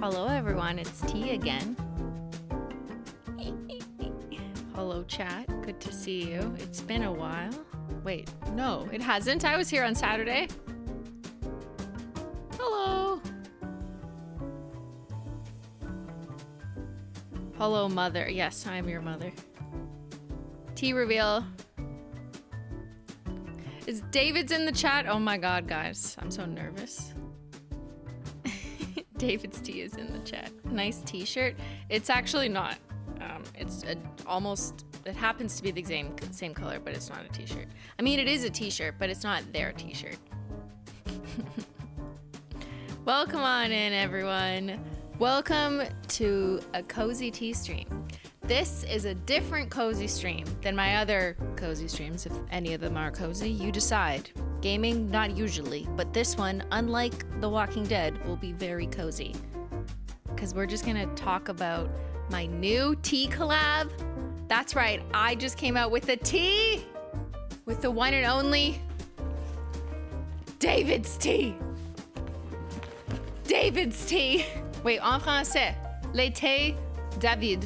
Hello everyone, it's T again. Hello chat, good to see you. It's been a while. Wait, no, it hasn't. I was here on Saturday. Hello. Hello mother. Yes, I'm your mother. T reveal. Is David's in the chat? Oh my god, guys. I'm so nervous. DAVIDsTEA is in the chat. Nice t-shirt. It's actually not. It's almost, it happens to be the same color, but it's not a t-shirt. I mean, it is a t-shirt, but it's not their t-shirt. Welcome on in, everyone. Welcome to a cozy tea stream. This is a different cozy stream than my other cozy streams. If any of them are cozy, you decide. Gaming, not usually, but this one, unlike The Walking Dead, will be very cozy. Because we're just gonna talk about my new tea collab. That's right, I just came out with a tea with the one and only DAVIDsTEA. DAVIDsTEA. Wait, en français, le thé David.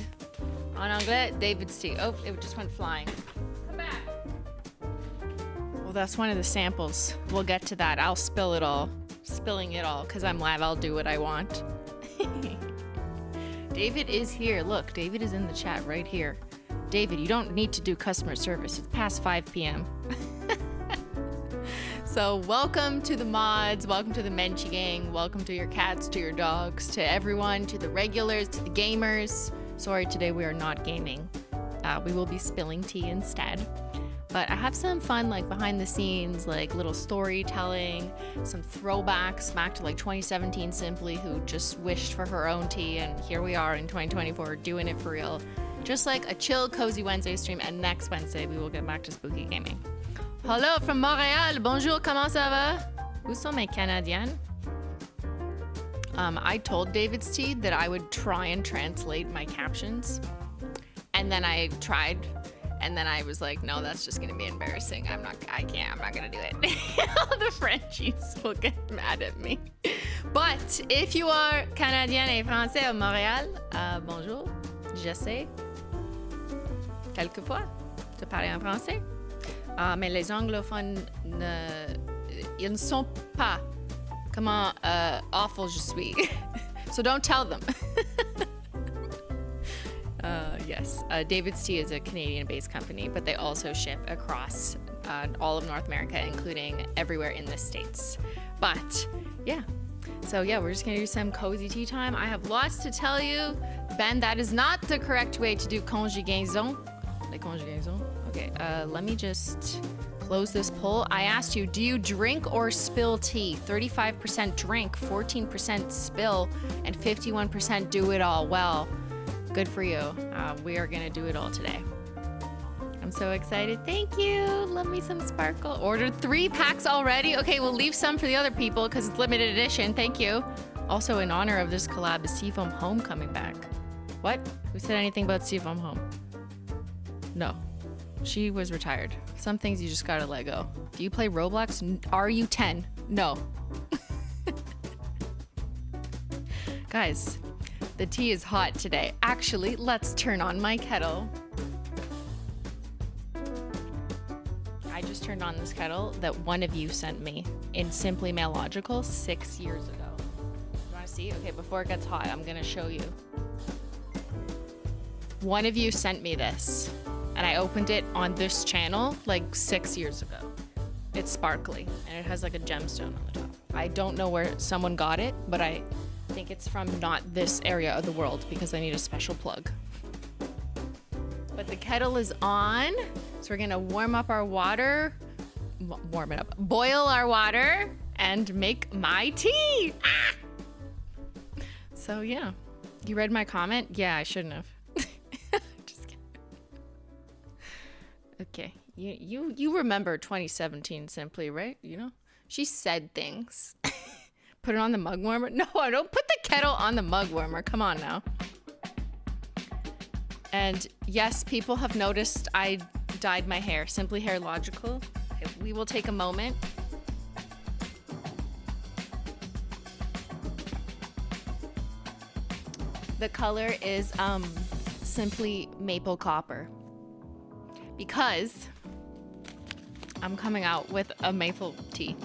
En anglais, DAVIDsTEA. Oh, it just went flying. Come back. Well, that's one of the samples. We'll get to that. I'll spill it all. Spilling it all, because I'm live. I'll do what I want. David is here. Look, David is in the chat right here. David, you don't need to do customer service. It's past 5 p.m. So welcome to the mods. Welcome to the Menchie gang. Welcome to your cats, to your dogs, to everyone, to the regulars, to the gamers. Sorry, today we are not gaming. We will be spilling tea instead. But I have some fun, like behind the scenes, like little storytelling, some throwbacks back to like 2017 Simply, who just wished for her own tea, and here we are in 2024 doing it for real. Just like a chill, cozy Wednesday stream, and next Wednesday we will get back to spooky gaming. Hello from Montréal. Bonjour, comment ça va? Où sont mes Canadiens? I told DAVIDsTEA that I would try and translate my captions, and then I tried, and then I was like, no, that's just gonna be embarrassing. I'm not gonna do it. All the Frenchies will get mad at me. But if you are Canadien et Français à Montréal, bonjour, j'essaie quelquefois de parler en français. Mais les anglophones, ils ne sont pas comment awful je suis. So don't tell them. Yes, DAVIDsTEA is a Canadian-based company, but they also ship across all of North America, including everywhere in the States. But yeah, so yeah, we're just gonna do some cozy tea time. I have lots to tell you. Ben, that is not the correct way to do conjugaison. Les conjugaisons. Okay, let me just close this poll. I asked you, do you drink or spill tea? 35% drink, 14% spill, and 51% do it all. Well, good for you. We are gonna do it all today. I'm so excited. Thank you. Love me some sparkle. Ordered 3 packs already. Okay, we'll leave some for the other people because it's limited edition. Thank you. Also, in honor of this collab, is Seafoam Home coming back? What? Who said anything about Seafoam Home? No. She was retired. Some things you just gotta let go. Do you play Roblox? Are you 10? No. Guys, the tea is hot today. Actually, let's turn on my kettle. I just turned on this kettle that one of you sent me in Simply Nailogical 6 years ago. You wanna see? Okay, before it gets hot, I'm gonna show you. One of you sent me this, and I opened it on this channel like 6 years ago. It's sparkly, and it has like a gemstone on the top. I don't know where someone got it, but I think it's from not this area of the world because I need a special plug. But the kettle is on, so we're gonna warm up our water, boil our water, and make my tea. Ah! So yeah, you read my comment? Yeah, I shouldn't have. Okay, you remember 2017 Simply, right? You know, she said things. Put it on the mug warmer. No, I don't put the kettle on the mug warmer. Come on now. And yes, people have noticed I dyed my hair. Simply Nailogical. We will take a moment. The color is Simply Maple Copper. Because I'm coming out with a maple tea.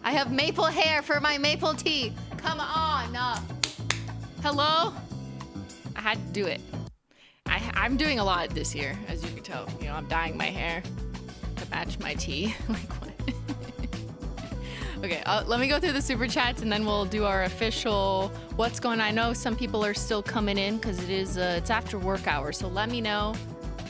I have maple hair for my maple tea. Come on. Hello? I had to do it. I'm doing a lot this year, as you can tell. You know, I'm dyeing my hair to match my tea. Like what? Okay, let me go through the super chats and then we'll do our official what's going on. I know some people are still coming in because it's after work hours. So let me know,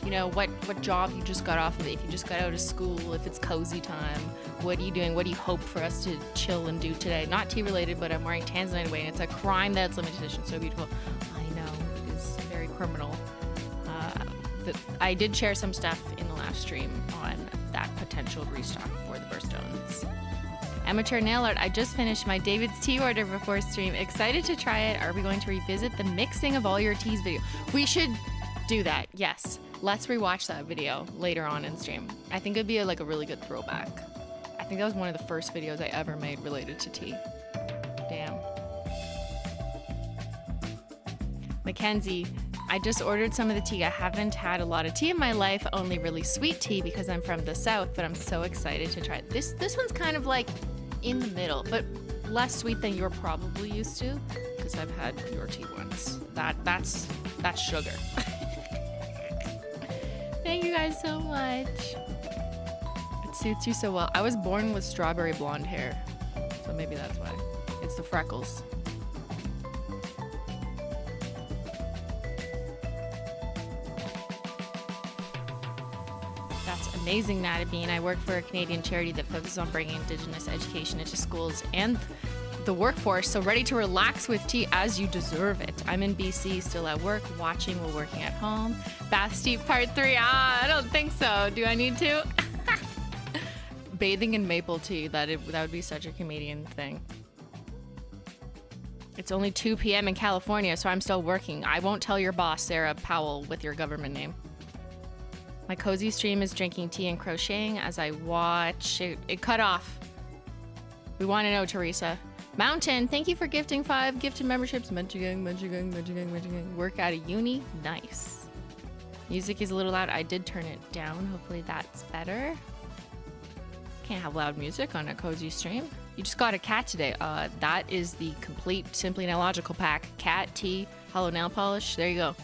you know, what job you just got off of it. If you just got out of school, if it's cozy time, what are you doing? What do you hope for us to chill and do today? Not tea related, but I'm wearing Tanzanite away and it's a crime that's limited edition. So beautiful. I know, it is very criminal. I did share some stuff in the last stream on that potential restock for the birthstones. Amateur nail art. I just finished my DAVIDsTEA order before stream. Excited to try it. Are we going to revisit the mixing of all your teas video? We should do that. Yes. Let's rewatch that video later on in stream. I think it'd be like a really good throwback. I think that was one of the first videos I ever made related to tea. Damn. Mackenzie, I just ordered some of the tea. I haven't had a lot of tea in my life, only really sweet tea because I'm from the south, but I'm so excited to try it. This one's kind of like in the middle, but less sweet than you're probably used to because I've had your tea once. That's sugar. Thank you guys so much. It suits you so well. I was born with strawberry blonde hair, so maybe that's why. It's the freckles. Amazing, Natabean. I work for a Canadian charity that focuses on bringing Indigenous education into schools and the workforce, so ready to relax with tea as you deserve it. I'm in BC, still at work, watching while working at home. Bath steep part 3. I don't think so. Do I need to? Bathing in maple tea, that would be such a Canadian thing. It's only 2 p.m. in California, so I'm still working. I won't tell your boss, Sarah Powell, with your government name. My cozy stream is drinking tea and crocheting as I watch it cut off. We want to know, Teresa. Mountain, thank you for gifting 5 gifted memberships. Munchigang. Work out of uni. Nice. Music is a little loud. I did turn it down. Hopefully that's better. Can't have loud music on a cozy stream. You just got a cat today. That is the complete Simply Nailogical pack. Cat, tea, hollow nail polish. There you go.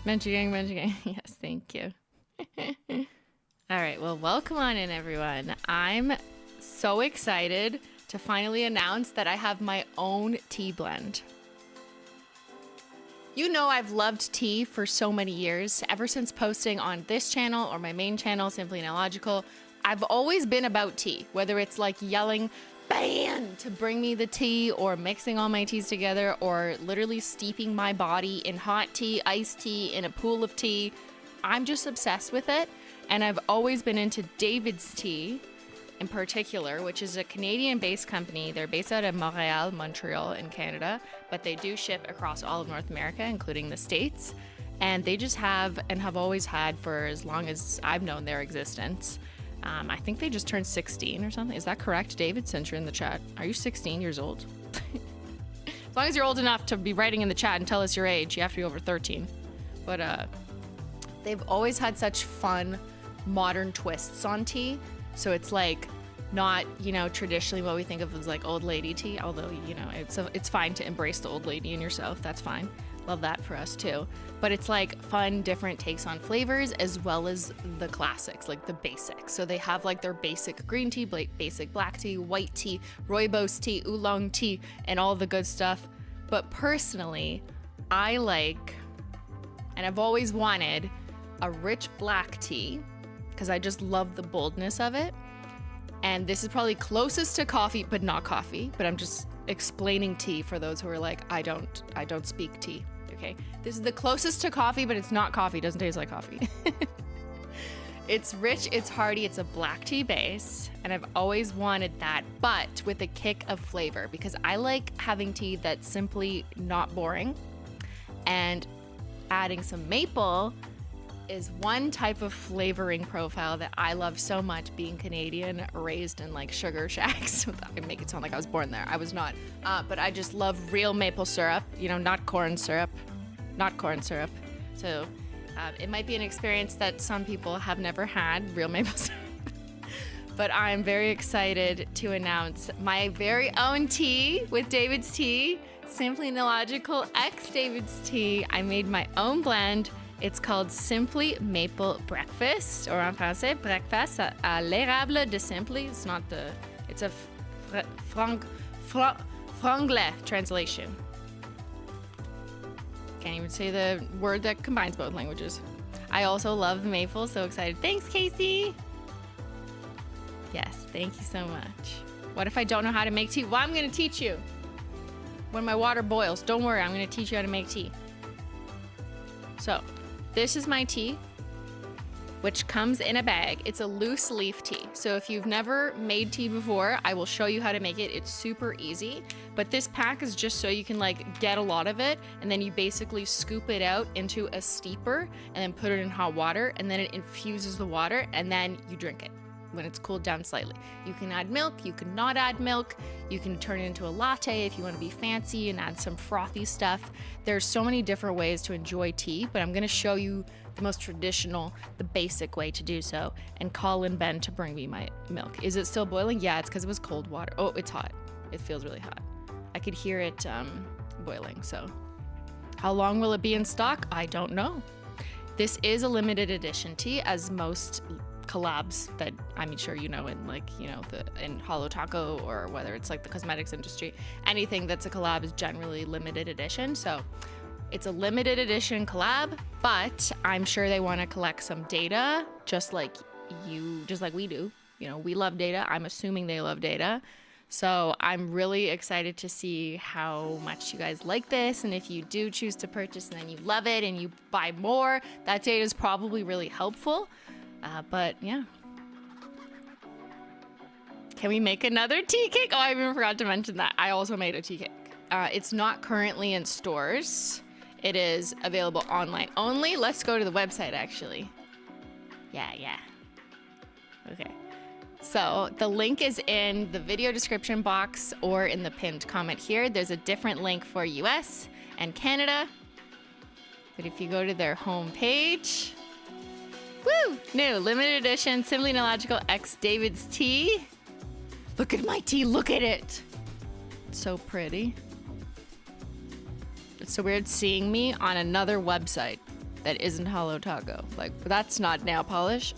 Munchigang. Yes, thank you. All right, well, welcome on in, everyone. I'm so excited to finally announce that I have my own tea blend. You know I've loved tea for so many years, ever since posting on this channel or my main channel, Simply Nailogical. I've always been about tea, whether it's like yelling, "Ban!" to bring me the tea, or mixing all my teas together, or literally steeping my body in hot tea, iced tea, in a pool of tea. I'm just obsessed with it, and I've always been into DAVIDsTEA in particular, which is a Canadian-based company. They're based out of Montreal in Canada, but they do ship across all of North America, including the States, and they just have, and have always had for as long as I've known their existence. I think they just turned 16 or something. Is that correct, David, since you're in the chat? Are you 16 years old? As long as you're old enough to be writing in the chat and tell us your age, you have to be over 13. But they've always had such fun, modern twists on tea. So it's like not, you know, traditionally what we think of as like old lady tea, although, you know, it's fine to embrace the old lady in yourself. That's fine. Love that for us too. But it's like fun, different takes on flavors as well as the classics, like the basics. So they have like their basic green tea, basic black tea, white tea, rooibos tea, oolong tea, and all the good stuff. But personally, I like, and I've always wanted, a rich black tea because I just love the boldness of it. And this is probably closest to coffee, but not coffee. But I'm just explaining tea for those who are like, I don't speak tea. Okay, this is the closest to coffee, but it's not coffee. It doesn't taste like coffee. It's rich, it's hearty, it's a black tea base, and I've always wanted that, but with a kick of flavor, because I like having tea that's simply not boring, and adding some maple is one type of flavoring profile that I love so much, being Canadian, raised in like sugar shacks. I make it sound like I was born there. I was not. But I just love real maple syrup, you know, not corn syrup. So it might be an experience that some people have never had, real maple syrup. But I'm very excited to announce my very own tea with David's Tea, Simply Nailogical X David's Tea. I made my own blend. It's called Simply Maple Breakfast, or en français, breakfast à l'érable de Simply. It's a franglais translation. Can't even say the word that combines both languages. I also love maple, so excited. Thanks, Casey. Yes, thank you so much. What if I don't know how to make tea? Well, I'm gonna teach you. When my water boils, don't worry, I'm gonna teach you how to make tea. So, this is my tea, which comes in a bag. It's a loose leaf tea. So if you've never made tea before, I will show you how to make it. It's super easy. But this pack is just so you can like get a lot of it, and then you basically scoop it out into a steeper and then put it in hot water, and then it infuses the water, and then you drink it when it's cooled down slightly. You can add milk, you can not add milk, you can turn it into a latte if you want to be fancy and add some frothy stuff. There's so many different ways to enjoy tea, but I'm going to show you the most traditional, the basic way to do so, and call in Ben to bring me my milk. Is it still boiling? Yeah, it's because it was cold water. Oh, it's hot. It feels really hot. I could hear it boiling, so. How long will it be in stock? I don't know. This is a limited edition tea, as most collabs that I'm sure you know, in like, you know, in HOLO Taco, or whether it's like the cosmetics industry, anything that's a collab is generally limited edition. So it's a limited edition collab, but I'm sure they want to collect some data, just like we do. You know, we love data. I'm assuming they love data. So I'm really excited to see how much you guys like this, and if you do choose to purchase and then you love it and you buy more, that data is probably really helpful. But yeah. Can we make another tea cake? Oh, I even forgot to mention that. I also made a tea cake. It's not currently in stores. It is available online only. Let's go to the website, actually. Yeah. Okay. So the link is in the video description box or in the pinned comment here. There's a different link for US and Canada. But if you go to their home page, woo! New limited edition Simply Nailogical X David's Tea. Look at my tea, look at it. It's so pretty. It's so weird seeing me on another website that isn't HOLO Taco. Like, that's not nail polish.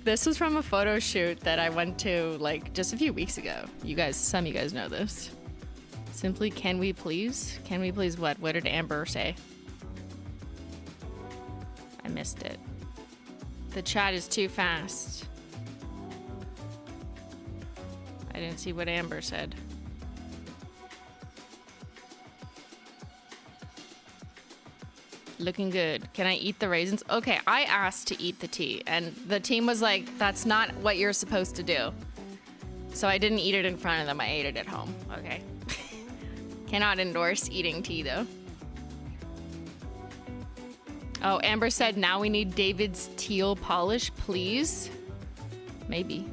This was from a photo shoot that I went to like just a few weeks ago. Some of you guys know this. Simply, can we please? Can we please what? What did Amber say? I missed it. The chat is too fast. I didn't see what Amber said. Looking good. Can I eat the raisins? Okay, I asked to eat the tea, and the team was like, that's not what you're supposed to do. So I didn't eat it in front of them. I ate it at home. Okay. Cannot endorse eating tea, though. Oh, Amber said, now we need David's teal polish, please. Maybe.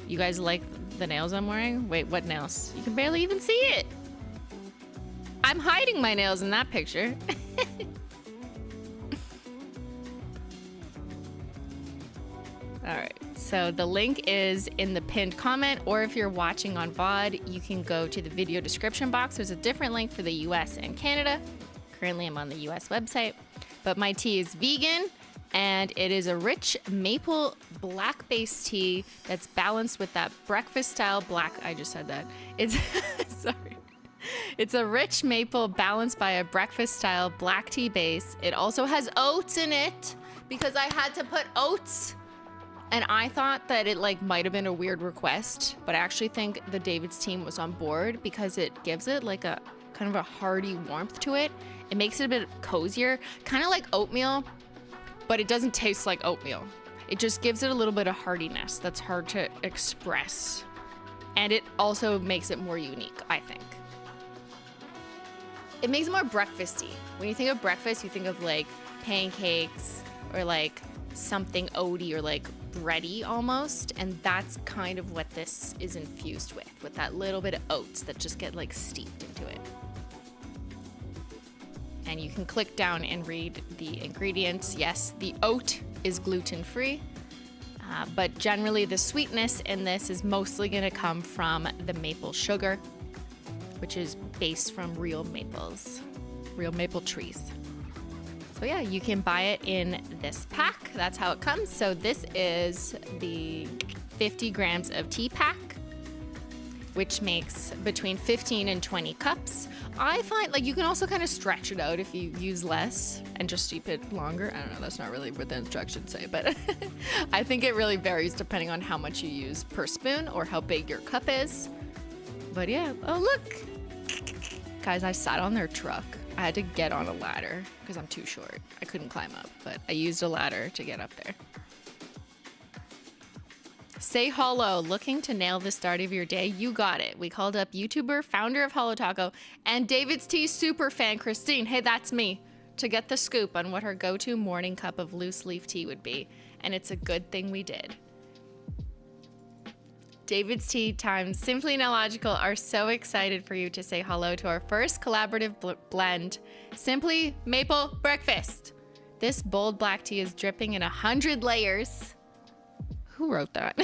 You guys like the nails I'm wearing? Wait, what nails? You can barely even see it. I'm hiding my nails in that picture. All right, so the link is in the pinned comment, or if you're watching on VOD, you can go to the video description box. There's a different link for the US and Canada. Currently, I'm on the US website, but my tea is vegan, and it is a rich maple black-based tea that's balanced with that breakfast-style black. I just said that. It's sorry. It's a rich maple balanced by a breakfast-style black tea base. It also has oats in it because I had to put oats. And I thought that it like might have been a weird request, but I actually think the David's team was on board because it gives it like a kind of a hearty warmth to it. It makes it a bit cozier, kind of like oatmeal, but it doesn't taste like oatmeal. It just gives it a little bit of heartiness that's hard to express. And it also makes it more unique, I think. it makes it more breakfasty. When you think of breakfast, you think of like pancakes or like something oaty or like bready almost, and that's kind of what this is infused with that little bit of oats that just get like steeped into it. And you can click down and read the ingredients. Yes, the oat is gluten-free, but generally the sweetness in this is mostly going to come from the maple sugar, which is based from real maples, real maple trees. So yeah, you can buy it in this pack. That's how it comes. So this is the 50 grams of tea pack, which makes between 15 and 20 cups. I find like you can also kind of stretch it out if you use less and just steep it longer. I don't know, that's not really what the instructions say, but I think it really varies depending on how much you use per spoon or how big your cup is. But yeah, oh look. Guys, I sat on their truck. I had to get on a ladder because I'm too short. I couldn't climb up, but I used a ladder to get up there. Say HOLO, looking to nail the start of your day? You got it. We called up YouTuber, founder of HOLO Taco, and DAVIDsTEA super fan Christine, hey, that's me, to get the scoop on what her go-to morning cup of loose leaf tea would be. And it's a good thing we did. DAVIDsTEA times Simply Nailogical are so excited for you to say hello to our first collaborative blend, Simply Maple Breakfast. This bold black tea is dripping in 100 layers. Who wrote that?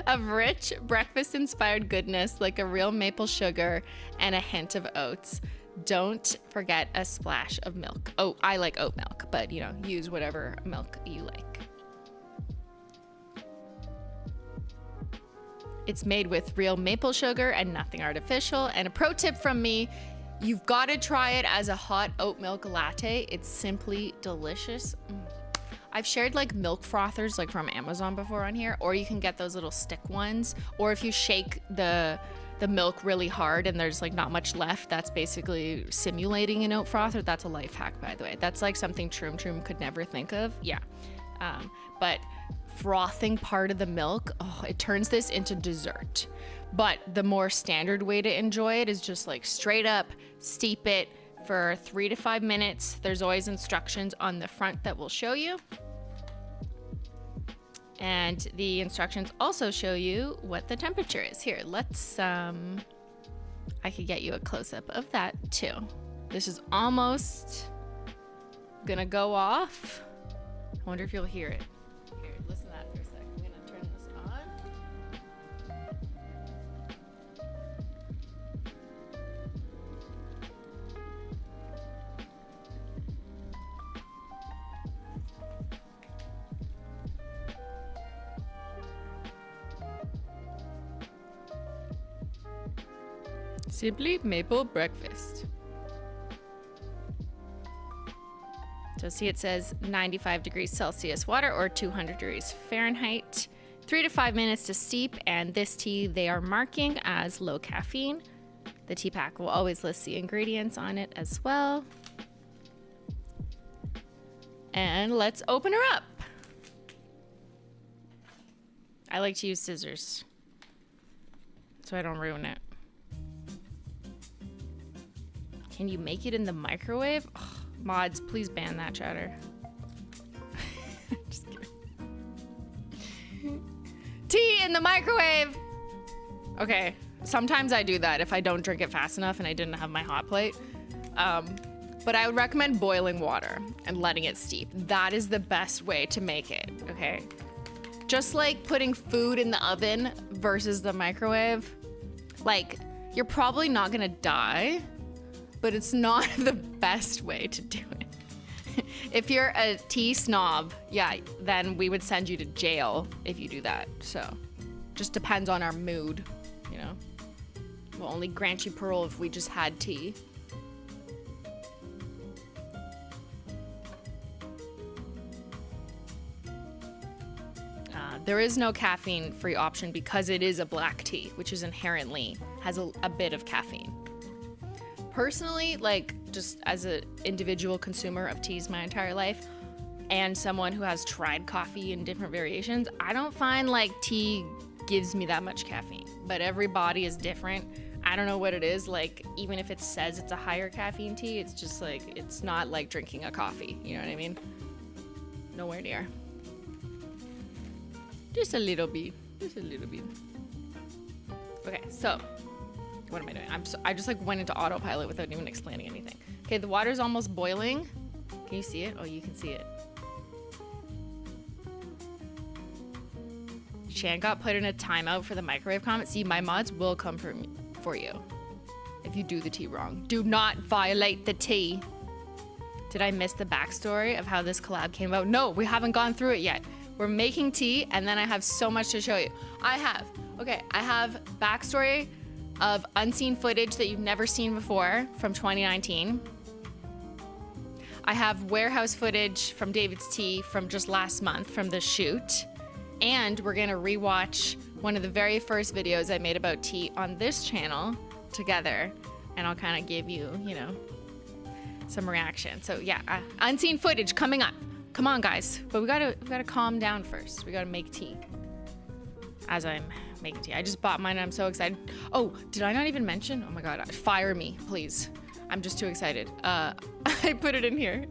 Of rich breakfast-inspired goodness like a real maple sugar and a hint of oats. Don't forget a splash of milk. Oh, I like oat milk, but you know, use whatever milk you like. It's made with real maple sugar and nothing artificial. And a pro tip from me, you've got to try it as a hot oat milk latte. It's simply delicious. I've shared like milk frothers like from Amazon before on here, or you can get those little stick ones. Or if you shake the milk really hard and there's like not much left, that's basically simulating an oat frother. That's a life hack, by the way. That's like something Troom could never think of. Yeah. But frothing part of the milk, oh, it turns this into dessert. But the more standard way to enjoy it is just like straight up steep it for 3 to 5 minutes. There's always instructions on the front that will show you. And the instructions also show you what the temperature is. Here, let's, I could get you a close-up of that too. This is almost gonna go off. I wonder if you'll hear it. Here, listen to that for a sec. I'm gonna turn this on. Simply Maple Breakfast. So see, it says 95 degrees Celsius water or 200 degrees Fahrenheit. 3 to 5 minutes to steep, and this tea they are marking as low caffeine. The tea pack will always list the ingredients on it as well. And let's open her up. I like to use scissors so I don't ruin it. Can you make it in the microwave? Ugh, mods, please ban that chatter. Just kidding. Tea in the microwave! Okay, sometimes I do that if I don't drink it fast enough and I didn't have my hot plate. But I would recommend boiling water and letting it steep. That is the best way to make it, okay? Just like putting food in the oven versus the microwave, like, you're probably not gonna die, but it's not the best way to do it. If you're a tea snob, yeah, then we would send you to jail if you do that. So, just depends on our mood, you know? We'll only grant you parole if we just had tea. There is no caffeine-free option because it is a black tea, which is inherently has a bit of caffeine. Personally, like, just as an individual consumer of teas my entire life and someone who has tried coffee in different variations, I don't find like tea gives me that much caffeine, but every body is different. I don't know what it is. Like, even if it says it's a higher caffeine tea, it's just like, it's not like drinking a coffee. You know what I mean? Nowhere near. Just a little bit. Just a little bit. Okay, so what am I doing? I just like went into autopilot without even explaining anything. Okay, the water's almost boiling. Can you see it? Oh, you can see it. Shan got put in a timeout for the microwave comment. See, my mods will come for you if you do the tea wrong. Do not violate the tea. Did I miss the backstory of how this collab came about? No, we haven't gone through it yet. We're making tea, and then I have so much to show you. I have backstory of unseen footage that you've never seen before from 2019. I have warehouse footage from DAVIDsTEA from just last month from the shoot. And we're gonna rewatch one of the very first videos I made about tea on this channel together. And I'll kind of give you, you know, some reaction. So yeah, unseen footage coming up. Come on, guys. But we gotta calm down first. We gotta make tea. As I'm making tea. I just bought mine and I'm so excited. Oh, did I not even mention? Oh my God, fire me, please. I'm just too excited. I put it in here.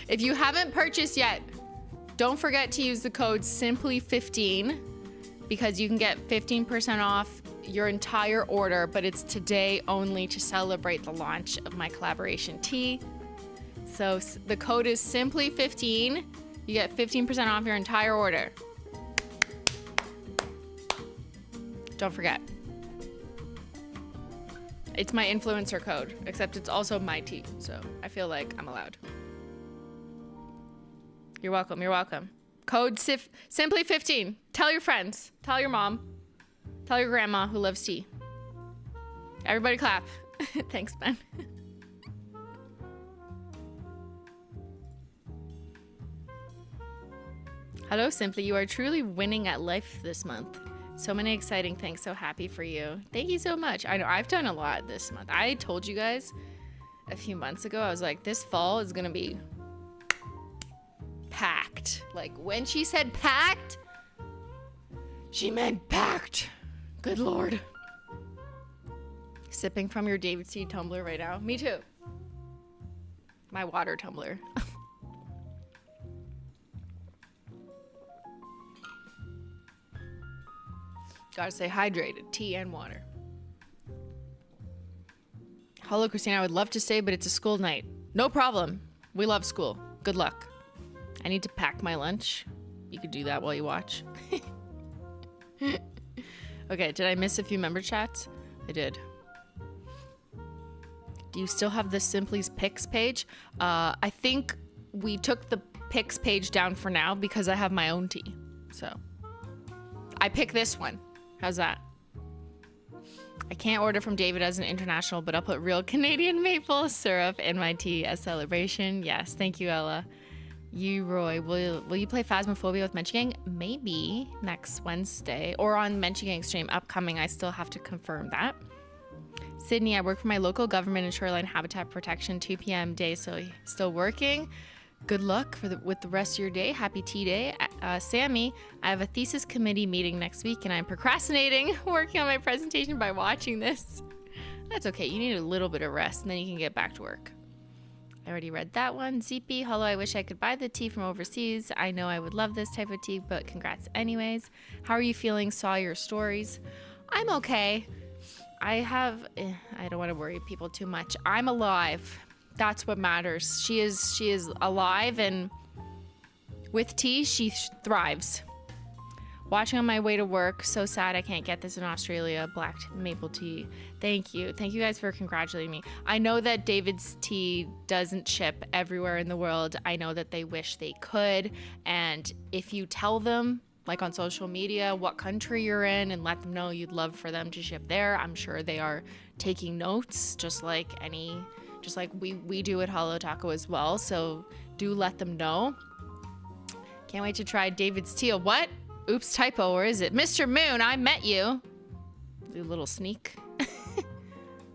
If you haven't purchased yet, don't forget to use the code Simply15 because you can get 15% off your entire order, but it's today only to celebrate the launch of my collaboration tea. So the code is Simply15. You get 15% off your entire order. Don't forget. It's my influencer code, except it's also my tea, so I feel like I'm allowed. You're welcome. You're welcome. Code Simply15. Tell your friends. Tell your mom. Tell your grandma who loves tea. Everybody clap. Thanks, Ben. Hello, Simply. You are truly winning at life this month. So many exciting things. So happy for you. Thank you so much. I know I've done a lot this month. I told you guys a few months ago, I was like, this fall is going to be packed. Like when she said packed, she meant packed. Good Lord. Sipping from your DAVIDsTEA tumbler right now. Me too. My water tumbler. Gotta stay hydrated. Tea and water. Hello, Christina. I would love to stay, but it's a school night. No problem. We love school. Good luck. I need to pack my lunch. You could do that while you watch. Okay, did I miss a few member chats? I did. Do you still have the Simply's Picks page? I think we took the Picks page down for now because I have my own tea. So I pick this one. How's that? I can't order from David as an international, but I'll put real Canadian maple syrup in my tea as celebration. Yes, thank you, Ella. You, Roy, will you play Phasmophobia with Menchie Gang? Maybe next Wednesday or on Menchie Gang stream upcoming. I still have to confirm that. Sydney, I work for my local government and shoreline habitat protection, 2 p.m. day, so still working. Good luck with the rest of your day. Happy tea day. Sammy, I have a thesis committee meeting next week and I'm procrastinating working on my presentation by watching this. That's okay. You need a little bit of rest and then you can get back to work. I already read that one. ZP, hello, I wish I could buy the tea from overseas. I know I would love this type of tea, but congrats anyways. How are you feeling? Saw your stories. I'm okay. I don't want to worry people too much. I'm alive. That's what matters. She is alive, and with tea, she thrives. Watching on my way to work. So sad I can't get this in Australia. Black maple tea. Thank you. Thank you guys for congratulating me. I know that DAVIDsTEA doesn't ship everywhere in the world. I know that they wish they could. And if you tell them, like on social media, what country you're in and let them know you'd love for them to ship there, I'm sure they are taking notes, just like we do at HOLO Taco as well. So do let them know. Can't wait to try DAVIDsTEA. What? Oops, typo, or is it? Mr. Moon, I met you. Do a little sneak.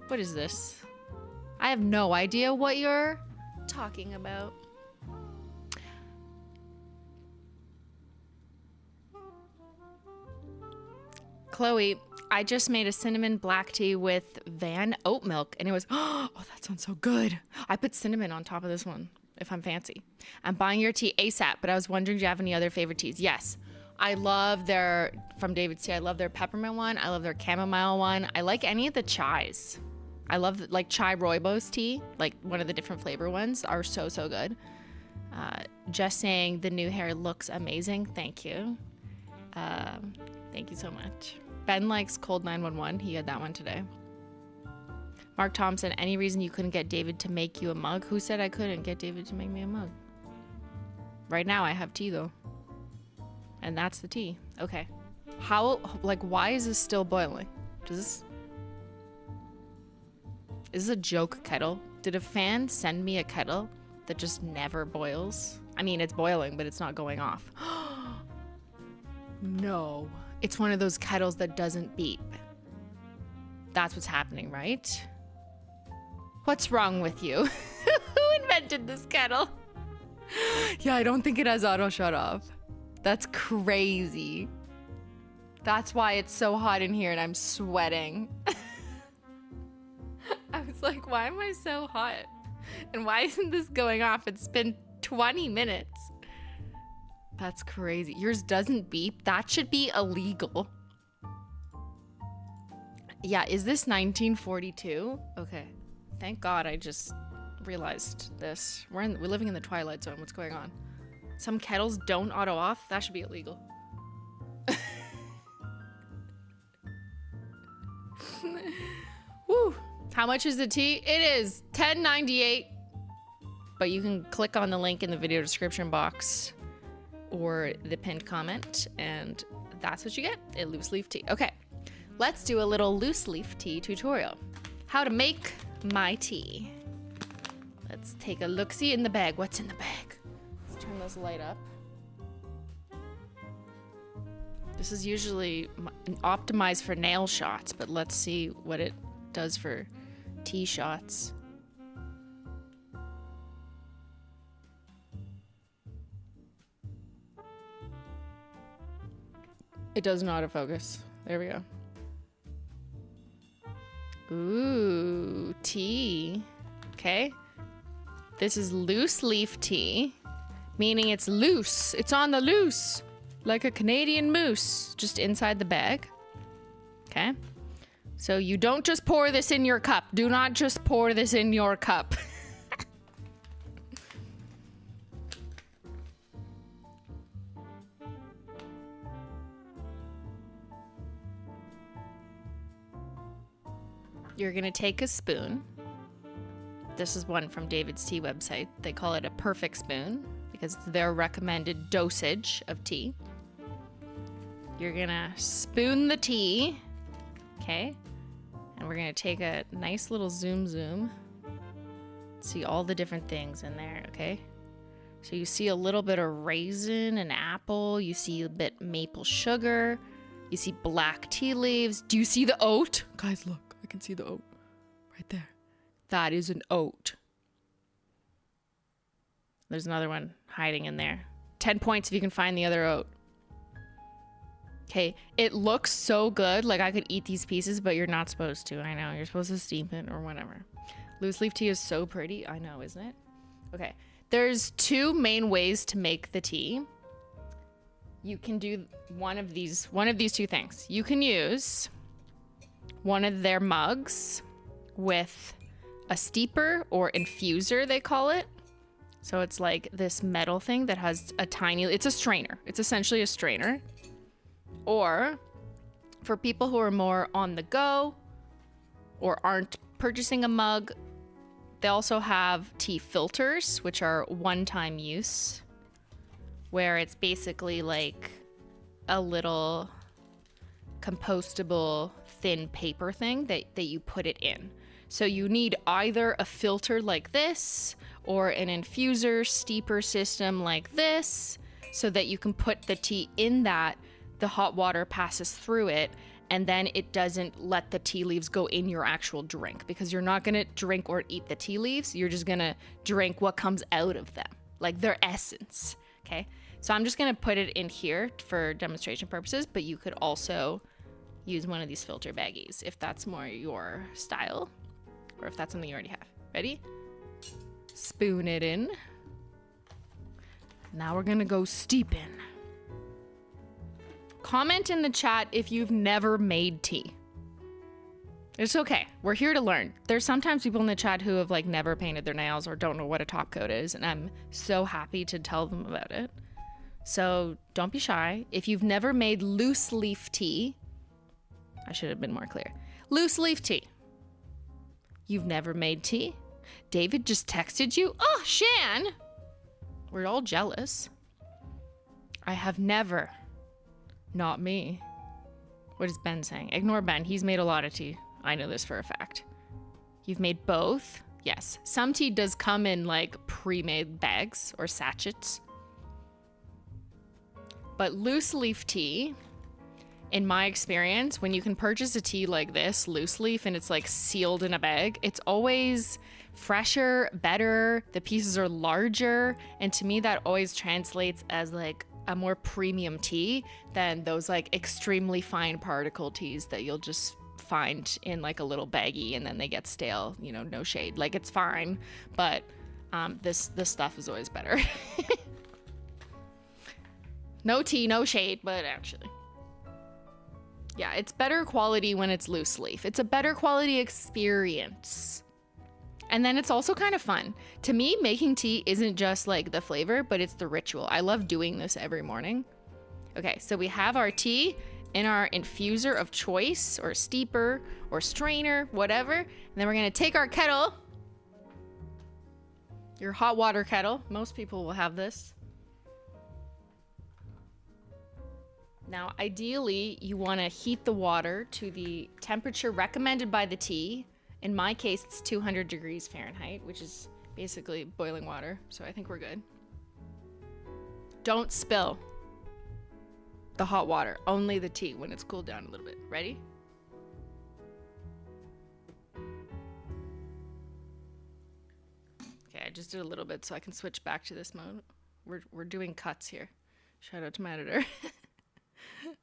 What is this? I have no idea what you're talking about. Chloe, I just made a cinnamon black tea with Van oat milk and it was, oh, that sounds so good. I put cinnamon on top of this one if I'm fancy. I'm buying your tea ASAP, but I was wondering, do you have any other favorite teas? Yes. I love their, from DAVIDsTEA, I love their peppermint one. I love their chamomile one. I like any of the chais. I love like chai rooibos tea, like one of the different flavor ones are so, so good. Just saying the new hair looks amazing. Thank you. Thank you so much. Ben likes Cold 911. He had that one today. Mark Thompson, any reason you couldn't get David to make you a mug? Who said I couldn't get David to make me a mug? Right now I have tea though. And that's the tea. Okay. How, like, why is this still boiling? Is this a joke kettle? Did a fan send me a kettle that just never boils? I mean, it's boiling, but it's not going off. No. It's one of those kettles that doesn't beep. That's what's happening, right? What's wrong with you? Who invented this kettle? Yeah, I don't think it has auto shut off. That's crazy. That's why it's so hot in here and I'm sweating. I was like, why am I so hot? And why isn't this going off? It's been 20 minutes. That's crazy. Yours doesn't beep. That should be illegal. Yeah, is this 1942? Okay. Thank God I just realized this. We're living in the Twilight Zone. What's going on? Some kettles don't auto off? That should be illegal. Woo! How much is the tea? It is $10.98. But you can click on the link in the video description box or the pinned comment, and that's what you get, a loose leaf tea. Okay, let's do a little loose leaf tea tutorial. How to make my tea. Let's take a look-see in the bag. What's in the bag? Let's turn this light up. This is usually optimized for nail shots, but let's see what it does for tea shots. It does not autofocus. There we go. Ooh, tea. Okay. This is loose leaf tea, meaning it's loose. It's on the loose, like a Canadian moose, just inside the bag. Okay. So you don't just pour this in your cup. Do not just pour this in your cup. You're gonna take a spoon. This is one from DAVIDsTEA website. They call it a perfect spoon because it's their recommended dosage of tea. You're gonna spoon the tea, okay? And we're gonna take a nice little zoom. See all the different things in there, okay? So you see a little bit of raisin and apple. You see a bit maple sugar. You see black tea leaves. Do you see the oat? Guys, look. I can see the oat right there. That is an oat. There's another one hiding in there. 10 points if you can find the other oat. Okay, it looks so good. Like I could eat these pieces, but you're not supposed to. I know, you're supposed to steam it or whatever. Loose leaf tea is so pretty. I know, isn't it? Okay, there's two main ways to make the tea. You can do one of these two things. You can use one of their mugs with a steeper or infuser, they call it. So it's like this metal thing that has a tiny, it's a strainer. It's essentially a strainer. Or for people who are more on the go or aren't purchasing a mug, they also have tea filters, which are one-time use, where it's basically like a little compostable thin paper thing that you put it in. So you need either a filter like this or an infuser steeper system like this so that you can put the tea in that, the hot water passes through it, and then it doesn't let the tea leaves go in your actual drink, because you're not going to drink or eat the tea leaves. You're just going to drink what comes out of them, like their essence. Okay. So I'm just going to put it in here for demonstration purposes, but you could also use one of these filter baggies if that's more your style or if that's something you already have. Ready? Spoon it in. Now we're gonna go steeping. Comment in the chat if you've never made tea. It's okay. We're here to learn. There's sometimes people in the chat who have like never painted their nails or don't know what a top coat is, and I'm so happy to tell them about it. So don't be shy. If you've never made loose leaf tea, I should have been more clear. Loose leaf tea. You've never made tea? David just texted you? Oh, Shan! We're all jealous. I have never. Not me. What is Ben saying? Ignore Ben. He's made a lot of tea. I know this for a fact. You've made both? Yes. Some tea does come in like pre-made bags or sachets. But loose leaf tea, in my experience, when you can purchase a tea like this, loose leaf, and it's like sealed in a bag, it's always fresher, better, the pieces are larger, and to me that always translates as like a more premium tea than those like extremely fine particle teas that you'll just find in like a little baggie and then they get stale, you know, no shade. Like it's fine, but this stuff is always better. No tea, no shade, but actually. Yeah, it's better quality when it's loose leaf. It's a better quality experience. And then it's also kind of fun. To me, making tea isn't just like the flavor, but it's the ritual. I love doing this every morning. Okay, so we have our tea in our infuser of choice, or steeper, or strainer, whatever. And then we're gonna take our kettle, your hot water kettle. Most people will have this. Now, ideally, you want to heat the water to the temperature recommended by the tea. In my case, it's 200 degrees Fahrenheit, which is basically boiling water. So I think we're good. Don't spill the hot water, only the tea when it's cooled down a little bit. Ready? Okay, I just did a little bit so I can switch back to this mode. We're doing cuts here. Shout out to my editor.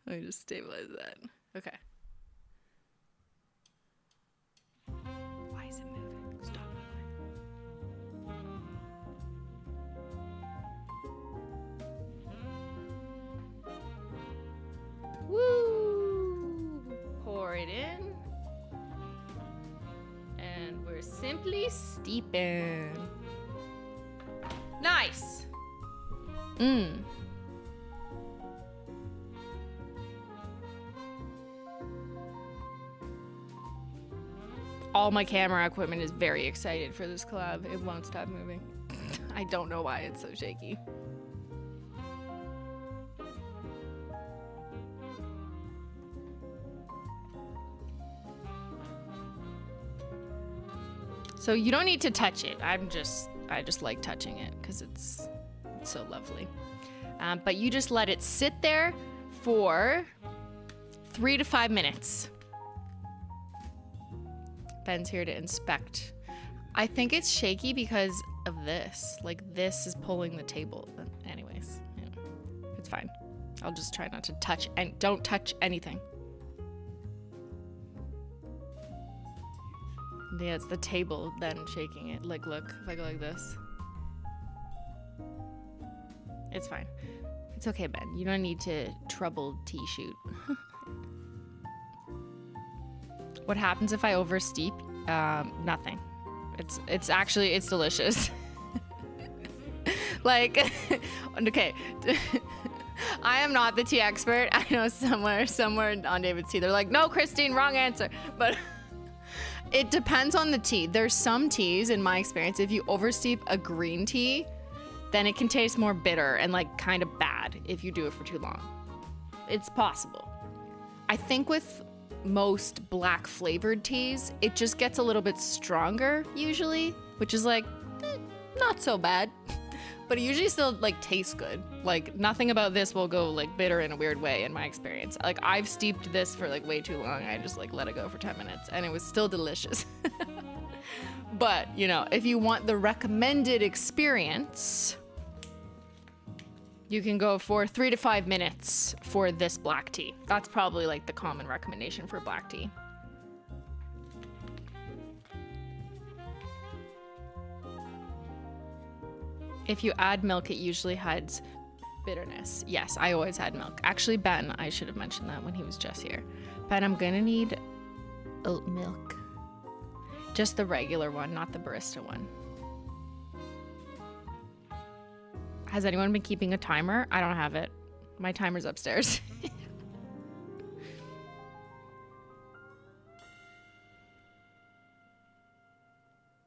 Let me just stabilize that. Okay. Why is it moving? Stop moving. Woo! Pour it in. And we're simply steeping. Nice! Mmm. All my camera equipment is very excited for this collab. It won't stop moving. I don't know why it's so shaky. So you don't need to touch it. I just like touching it because it's so lovely. But you just let it sit there for 3 to 5 minutes. Ben's here to inspect. I think it's shaky because of this. Like this is pulling the table. Anyways, yeah, it's fine. I'll just try not to touch and don't touch anything. Yeah, it's the table then shaking it. Like look, if I go like this. It's fine. It's okay, Ben. You don't need to trouble tea shoot. What happens if I oversteep? Nothing. It's delicious. Like, okay. I am not the tea expert. I know somewhere on David's tea, they're like, no, Christine, wrong answer. But it depends on the tea. There's some teas, in my experience, if you oversteep a green tea, then it can taste more bitter and like kind of bad if you do it for too long. It's possible. I think with most black flavored teas, it just gets a little bit stronger usually, which is like not so bad, but it usually still like tastes good. Like nothing about this will go like bitter in a weird way in my experience. Like I've steeped this for like way too long. I just like let it go for 10 minutes and it was still delicious. But you know, if you want the recommended experience, You can go for 3 to 5 minutes for this black tea. That's probably like the common recommendation for black tea. If you add milk, it usually hides bitterness. Yes, I always add milk. Actually, Ben, I should have mentioned that when he was just here. Ben, I'm gonna need oat milk. Just the regular one, not the barista one. Has anyone been keeping a timer? I don't have it. My timer's upstairs.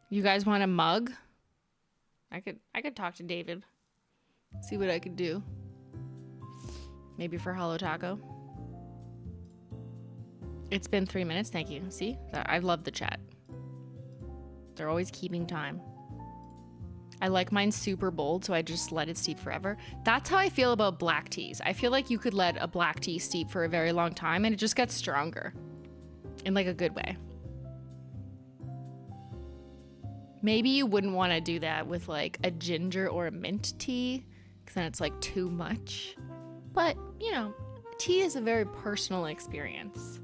You guys want a mug? I could talk to David. See what I could do. Maybe for Holo Taco. It's been 3 minutes. Thank you. See? I love the chat. They're always keeping time. I like mine super bold, so I just let it steep forever. That's how I feel about black teas. I feel like you could let a black tea steep for a very long time and it just gets stronger. In like a good way. Maybe you wouldn't want to do that with like a ginger or a mint tea, because then it's like too much. But, you know, tea is a very personal experience.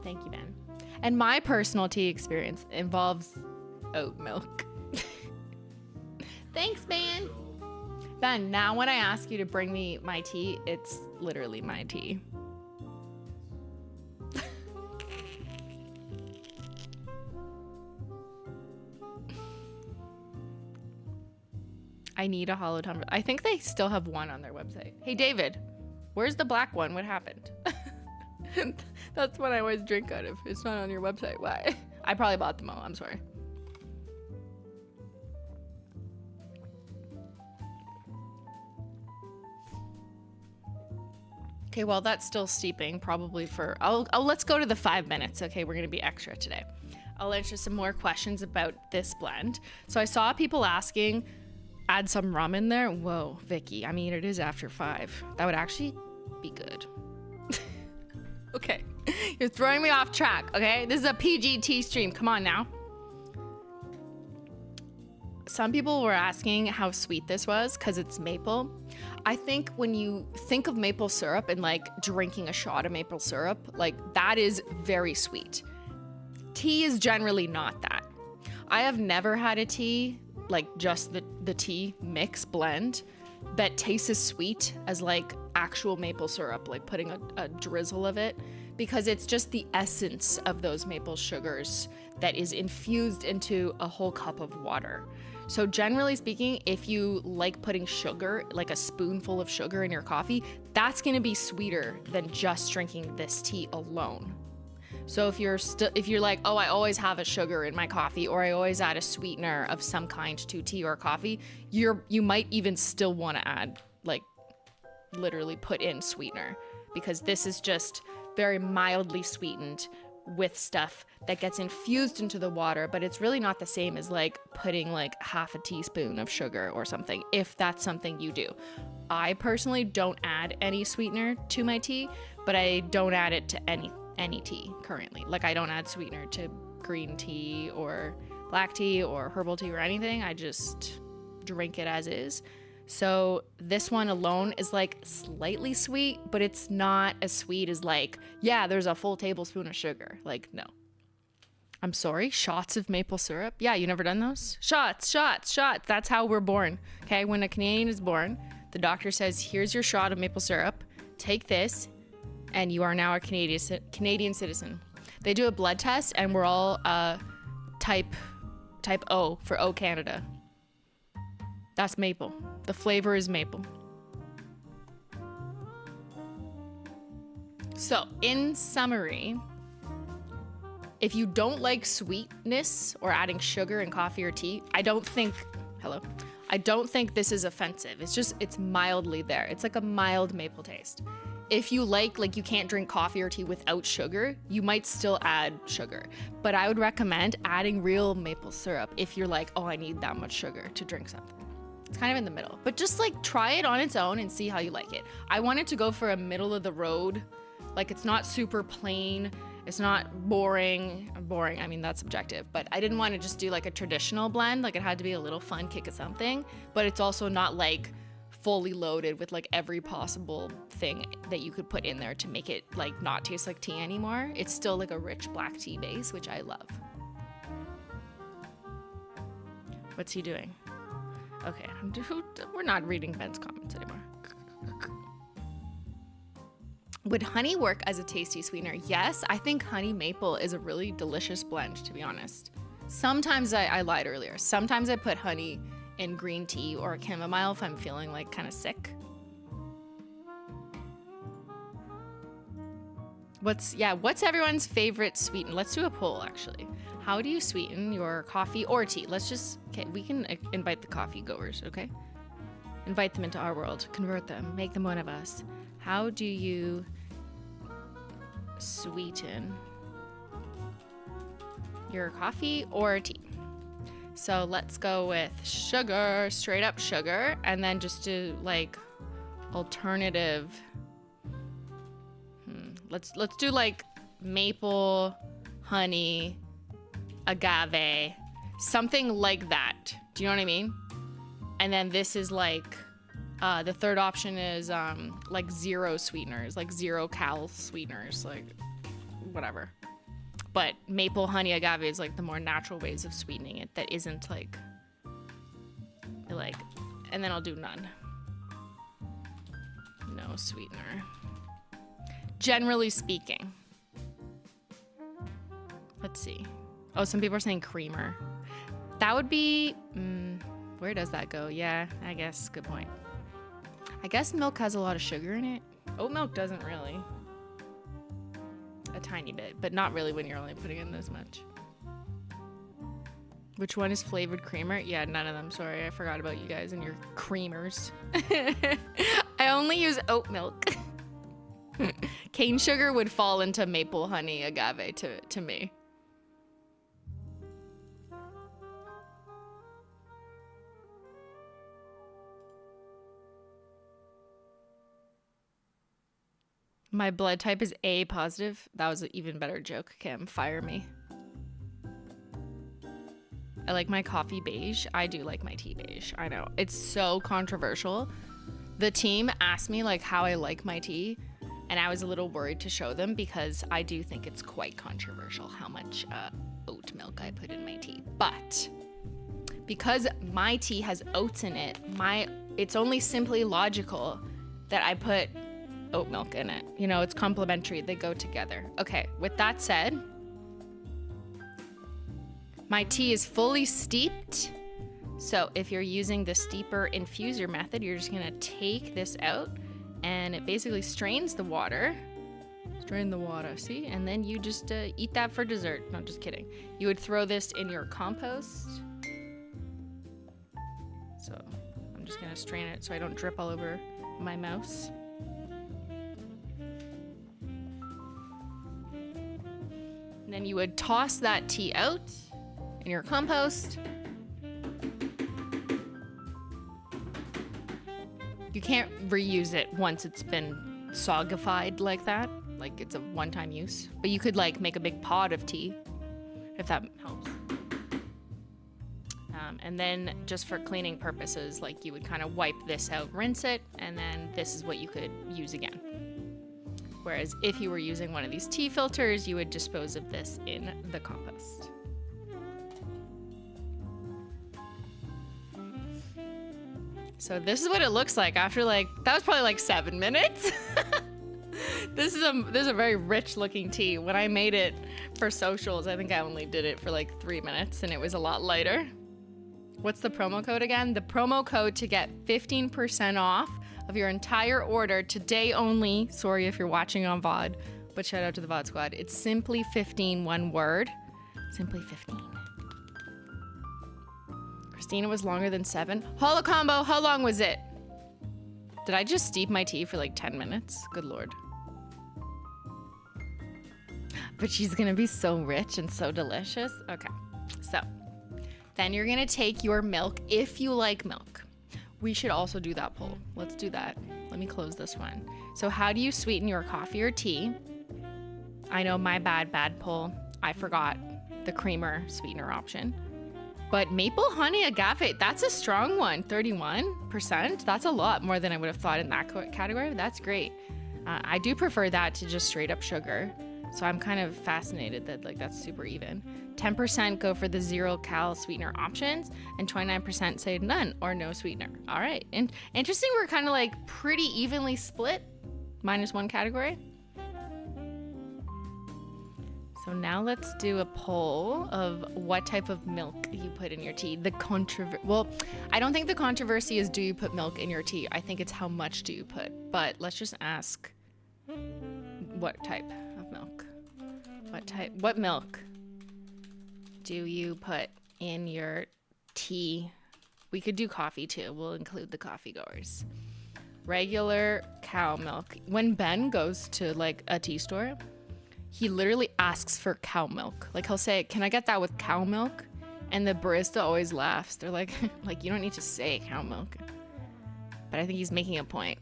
Thank you, Ben. And my personal tea experience involves oat milk. Thanks, Ben. Ben, now when I ask you to bring me my tea, it's literally my tea. I need a Holo tumbler. I think they still have one on their website. Hey, David, where's the black one? What happened? That's what I always drink out of. It's not on your website. Why? I probably bought them all. I'm sorry. Okay, well, that's still steeping probably for... let's go to the 5 minutes. Okay, we're going to be extra today. I'll answer some more questions about this blend. So I saw people asking... Add some rum in there. Whoa, Vicky. I mean, it is after 5. That would actually be good. Okay. You're throwing me off track, okay? This is a PGT stream. Come on now. Some people were asking how sweet this was because it's maple. I think when you think of maple syrup and like drinking a shot of maple syrup, like that is very sweet. Tea is generally not that. I have never had a tea like just the tea mix blend that tastes as sweet as like actual maple syrup, like putting a drizzle of it, because it's just the essence of those maple sugars that is infused into a whole cup of water. So generally speaking, if you like putting sugar, like a spoonful of sugar in your coffee, that's gonna be sweeter than just drinking this tea alone. So if you're like, oh, I always have a sugar in my coffee, or I always add a sweetener of some kind to tea or coffee, you might even still want to add, like, literally put in sweetener, because this is just very mildly sweetened with stuff that gets infused into the water, but it's really not the same as like putting like half a teaspoon of sugar or something, if that's something you do. I personally don't add any sweetener to my tea, but I don't add it to any tea currently. Like I don't add sweetener to green tea or black tea or herbal tea or anything. I just drink it as is. So this one alone is like slightly sweet, but it's not as sweet as like, yeah, there's a full tablespoon of sugar. Like, no. I'm sorry, shots of maple syrup? Yeah, you never done those? Shots. That's how we're born. Okay, when a Canadian is born, the doctor says, here's your shot of maple syrup. Take this, and you are now a Canadian citizen. They do a blood test, and we're all type O for O Canada. That's maple. The flavor is maple. So, in summary, if you don't like sweetness or adding sugar in coffee or tea, I don't think this is offensive. It's mildly there. It's like a mild maple taste. If you like you can't drink coffee or tea without sugar, you might still add sugar. But I would recommend adding real maple syrup if you're like, oh, I need that much sugar to drink something. It's kind of in the middle, but just like try it on its own and see how you like it. I wanted to go for a middle of the road. Like it's not super plain. It's not boring. Boring, I mean, that's subjective, but I didn't want to just do like a traditional blend. Like it had to be a little fun kick of something, but it's also not like fully loaded with like every possible thing that you could put in there to make it like not taste like tea anymore. It's still like a rich black tea base, which I love. What's he doing? Okay, we're not reading Ben's comments anymore. Would honey work as a tasty sweetener? Yes, I think honey maple is a really delicious blend, to be honest. Sometimes I lied earlier. Sometimes I put honey in green tea or chamomile if I'm feeling like kind of sick. What's everyone's favorite sweeten? Let's do a poll actually. How do you sweeten your coffee or tea? Okay, we can invite the coffee goers, okay? Invite them into our world, convert them, make them one of us. How do you sweeten your coffee or tea? So let's go with sugar, straight up sugar, and then just do like alternative. Let's do like maple, honey, agave, something like that. Do you know what I mean? And then this is like, the third option is like zero sweeteners, like 0 cal sweeteners, like whatever. But maple, honey, agave is like the more natural ways of sweetening it that isn't like, and then I'll do none. No sweetener. Generally speaking. Let's see. Oh, some people are saying creamer. That would be, where does that go? Yeah, I guess, good point. I guess milk has a lot of sugar in it. Oat milk doesn't really. A tiny bit, but not really when you're only putting in this much. Which one is flavored creamer? Yeah, none of them. Sorry, I forgot about you guys and your creamers. I only use oat milk. Cane sugar would fall into maple, honey, agave to me. My blood type is A positive. That was an even better joke, Kim. Fire me. I like my coffee beige. I do like my tea beige. I know. It's so controversial. The team asked me like how I like my tea, and I was a little worried to show them because I do think it's quite controversial how much oat milk I put in my tea. But because my tea has oats in it, it's only Simply Logical that I put oat milk in it. You know, it's complementary. They go together. Okay, with that said, my tea is fully steeped. So if you're using the steeper infuser method, you're just gonna take this out and it basically strains the water. Strain the water, see? And then you just eat that for dessert. No, just kidding. You would throw this in your compost. So I'm just gonna strain it so I don't drip all over my mouse. And then you would toss that tea out in your compost. You can't reuse it once it's been sogified like that. Like it's a one-time use. But you could like make a big pot of tea, if that helps. And then just for cleaning purposes, like you would kind of wipe this out, rinse it, and then this is what you could use again. Whereas if you were using one of these tea filters, you would dispose of this in the compost. So this is what it looks like after that was probably like 7 minutes. This is a very rich looking tea. When I made it for socials, I think I only did it for like 3 minutes and it was a lot lighter. What's the promo code again? The promo code to get 15% off of your entire order today only. Sorry if you're watching on VOD, but shout out to the VOD squad. It's simply 15, one word. Simply 15. Christina was longer than 7. Holo combo, how long was it? Did I just steep my tea for like 10 minutes? Good Lord. But she's gonna be so rich and so delicious. Okay, so then you're gonna take your milk if you like milk. We should also do that poll. Let's do that. Let me close this one. So how do you sweeten your coffee or tea? I know my bad poll. I forgot the creamer sweetener option. But maple honey agave, that's a strong one. 31%. That's a lot more than I would have thought in that category. That's great. I do prefer that to just straight up sugar. So I'm kind of fascinated that like that's super even. 10% go for the 0 cal sweetener options, and 29% say none or no sweetener. All right. And interesting, we're kind of like pretty evenly split, -1 category. So now let's do a poll of what type of milk you put in your tea. Well, I don't think the controversy is do you put milk in your tea? I think it's how much do you put. But let's just ask what type of milk? What milk do you put in your tea? We could do coffee too. We'll include the coffee goers. Regular cow milk. When Ben goes to like a tea store, he literally asks for cow milk. Like he'll say, "Can I get that with cow milk?" And the barista always laughs. They're like, you don't need to say cow milk. But I think he's making a point.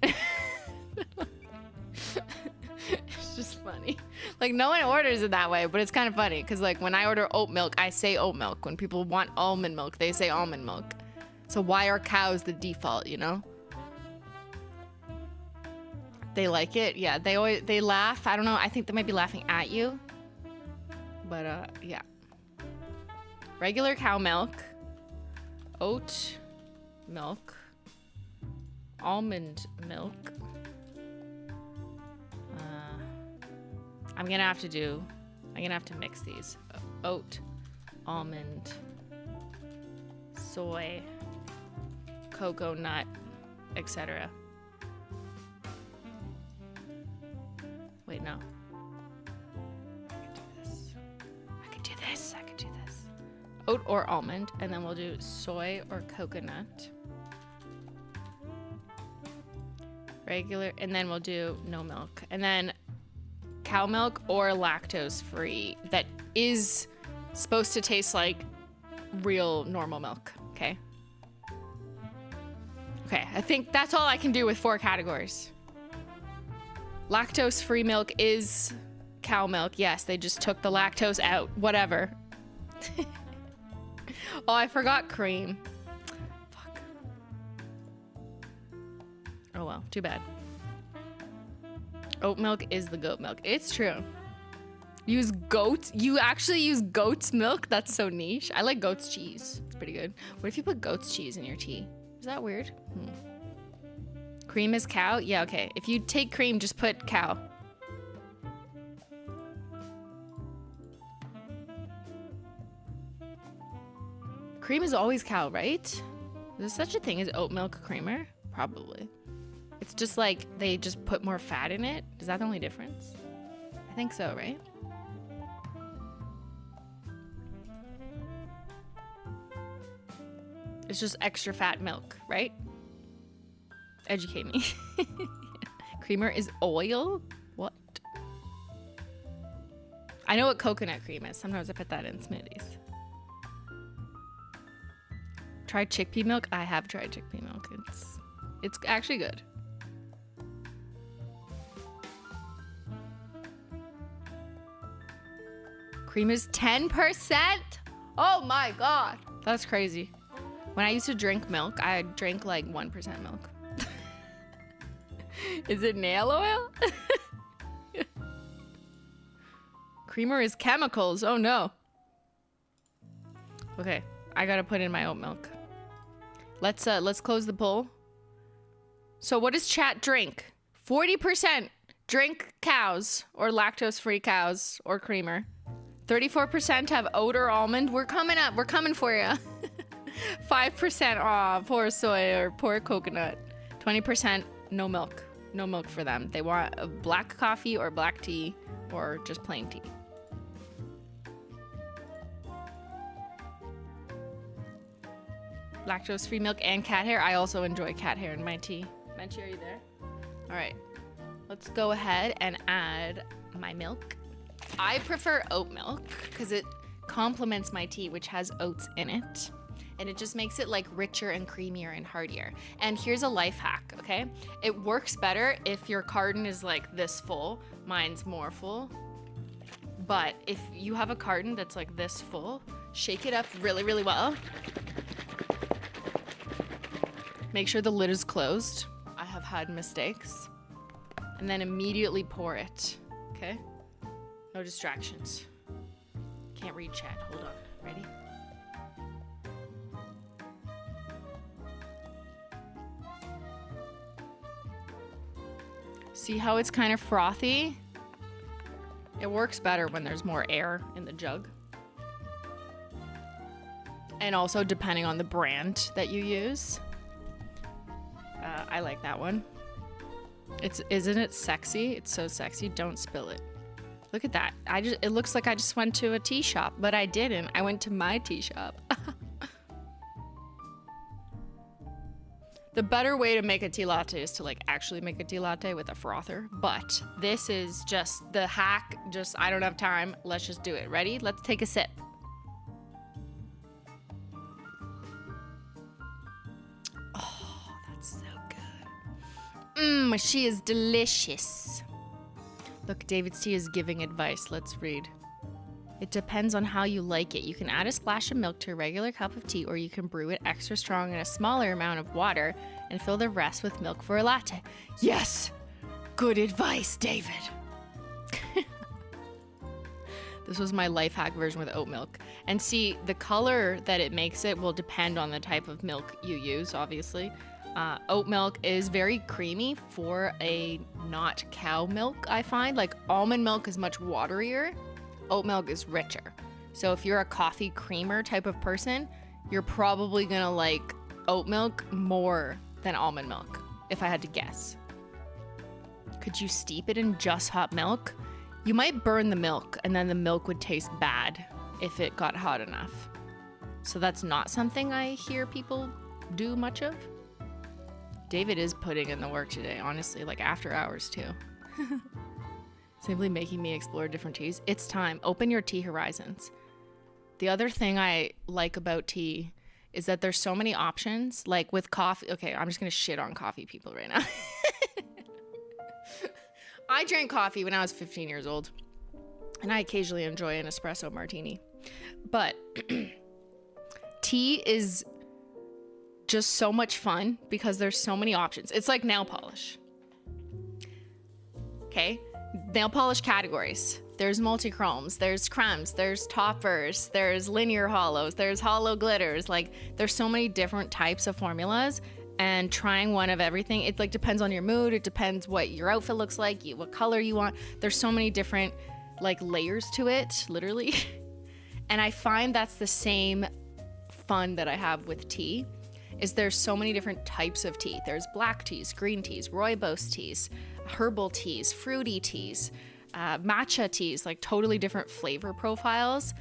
It's just funny. Like no one orders it that way, but it's kind of funny because like when I order oat milk, I say oat milk. When people want almond milk, they say almond milk. So why are cows the default, you know? They like it. Yeah, they laugh. I don't know. I think they might be laughing at you. But yeah. Regular cow milk, oat milk, almond milk. I'm gonna have to mix these. Oat, almond, soy, cocoa nut, etc. Wait, no. I could do this. Oat or almond, and then we'll do soy or coconut. Regular, and then we'll do no milk. And then cow milk or lactose free that is supposed to taste like real normal milk. Okay, I think that's all I can do with 4 categories. Lactose free milk is cow milk. Yes, they just took the lactose out. Whatever. Oh, I forgot cream. Fuck. Oh well, too bad. Oat milk is the goat milk. It's true. You actually use goat's milk? That's so niche. I like goat's cheese. It's pretty good. What if you put goat's cheese in your tea? Is that weird? Cream is cow? Yeah, okay. If you take cream, just put cow. Cream is always cow, right? Is there such a thing as oat milk creamer? Probably. It's just like they just put more fat in it. Is that the only difference? I think so, right? It's just extra fat milk, right? Educate me. Creamer is oil? What? I know what coconut cream is. Sometimes I put that in smoothies. Tried chickpea milk? I have tried chickpea milk. It's actually good. Cream is 10%? Oh my god. That's crazy. When I used to drink milk, I drank like 1% milk. Is it nail oil? Creamer is chemicals. Oh no. Okay, I gotta put in my oat milk. Let's close the poll. So what does chat drink? 40% drink cows or lactose-free cows or creamer. 34% have oat or almond. We're coming up. We're coming for you. 5%, aw, poor soy or poor coconut. 20% no milk. No milk for them. They want a black coffee or black tea or just plain tea. Lactose-free milk and cat hair. I also enjoy cat hair in my tea. Menchie, are you there? All right. Let's go ahead and add my milk. I prefer oat milk because it complements my tea, which has oats in it. And it just makes it like richer and creamier and heartier. And here's a life hack, okay? It works better if your carton is like this full. Mine's more full. But if you have a carton that's like this full, Shake it up really, really well. Make sure the lid is closed. I have had mistakes. And then immediately pour it. Okay? No distractions. Can't read chat. Hold on. Ready? See how it's kind of frothy? It works better when there's more air in the jug. And also depending on the brand that you use. I like that one. Isn't it sexy? It's so sexy. Don't spill it. Look at that. It looks like I just went to a tea shop, but I didn't. I went to my tea shop. The better way to make a tea latte is to like actually make a tea latte with a frother. But this is just the hack. Just, I don't have time. Let's just do it. Ready? Let's take a sip. She is delicious. Look, DAVIDsTEA is giving advice. Let's read. It depends on how you like it. You can add a splash of milk to a regular cup of tea, or you can brew it extra strong in a smaller amount of water and fill the rest with milk for a latte. Yes! Good advice, David. This was my life hack version with oat milk. And see, the color that it makes it will depend on the type of milk you use, obviously. Oat milk is very creamy for a not cow milk, I find. Like almond milk is much waterier. Oat milk is richer. So if you're a coffee creamer type of person, you're probably gonna like oat milk more than almond milk, if I had to guess. Could you steep it in just hot milk? You might burn the milk and then the milk would taste bad if it got hot enough. So that's not something I hear people do much of. David is putting in the work today, honestly, like after hours too. Simply making me explore different teas. It's time. Open your tea horizons. The other thing I like about tea is that there's so many options. Like with coffee. Okay, I'm just going to shit on coffee people right now. I drank coffee when I was 15 years old. And I occasionally enjoy an espresso martini. But tea is just so much fun because there's so many options. It's like nail polish. Okay, nail polish categories. There's multi-chromes, there's cremes, there's toppers, there's linear hollows, there's hollow glitters. Like there's so many different types of formulas, and trying one of everything, it like depends on your mood. It depends what your outfit looks like, what color you want. There's so many different like layers to it, literally. And I find that's the same fun that I have with tea. Is there's so many different types of tea. There's black teas, green teas, rooibos teas, herbal teas, fruity teas, matcha teas, like totally different flavor profiles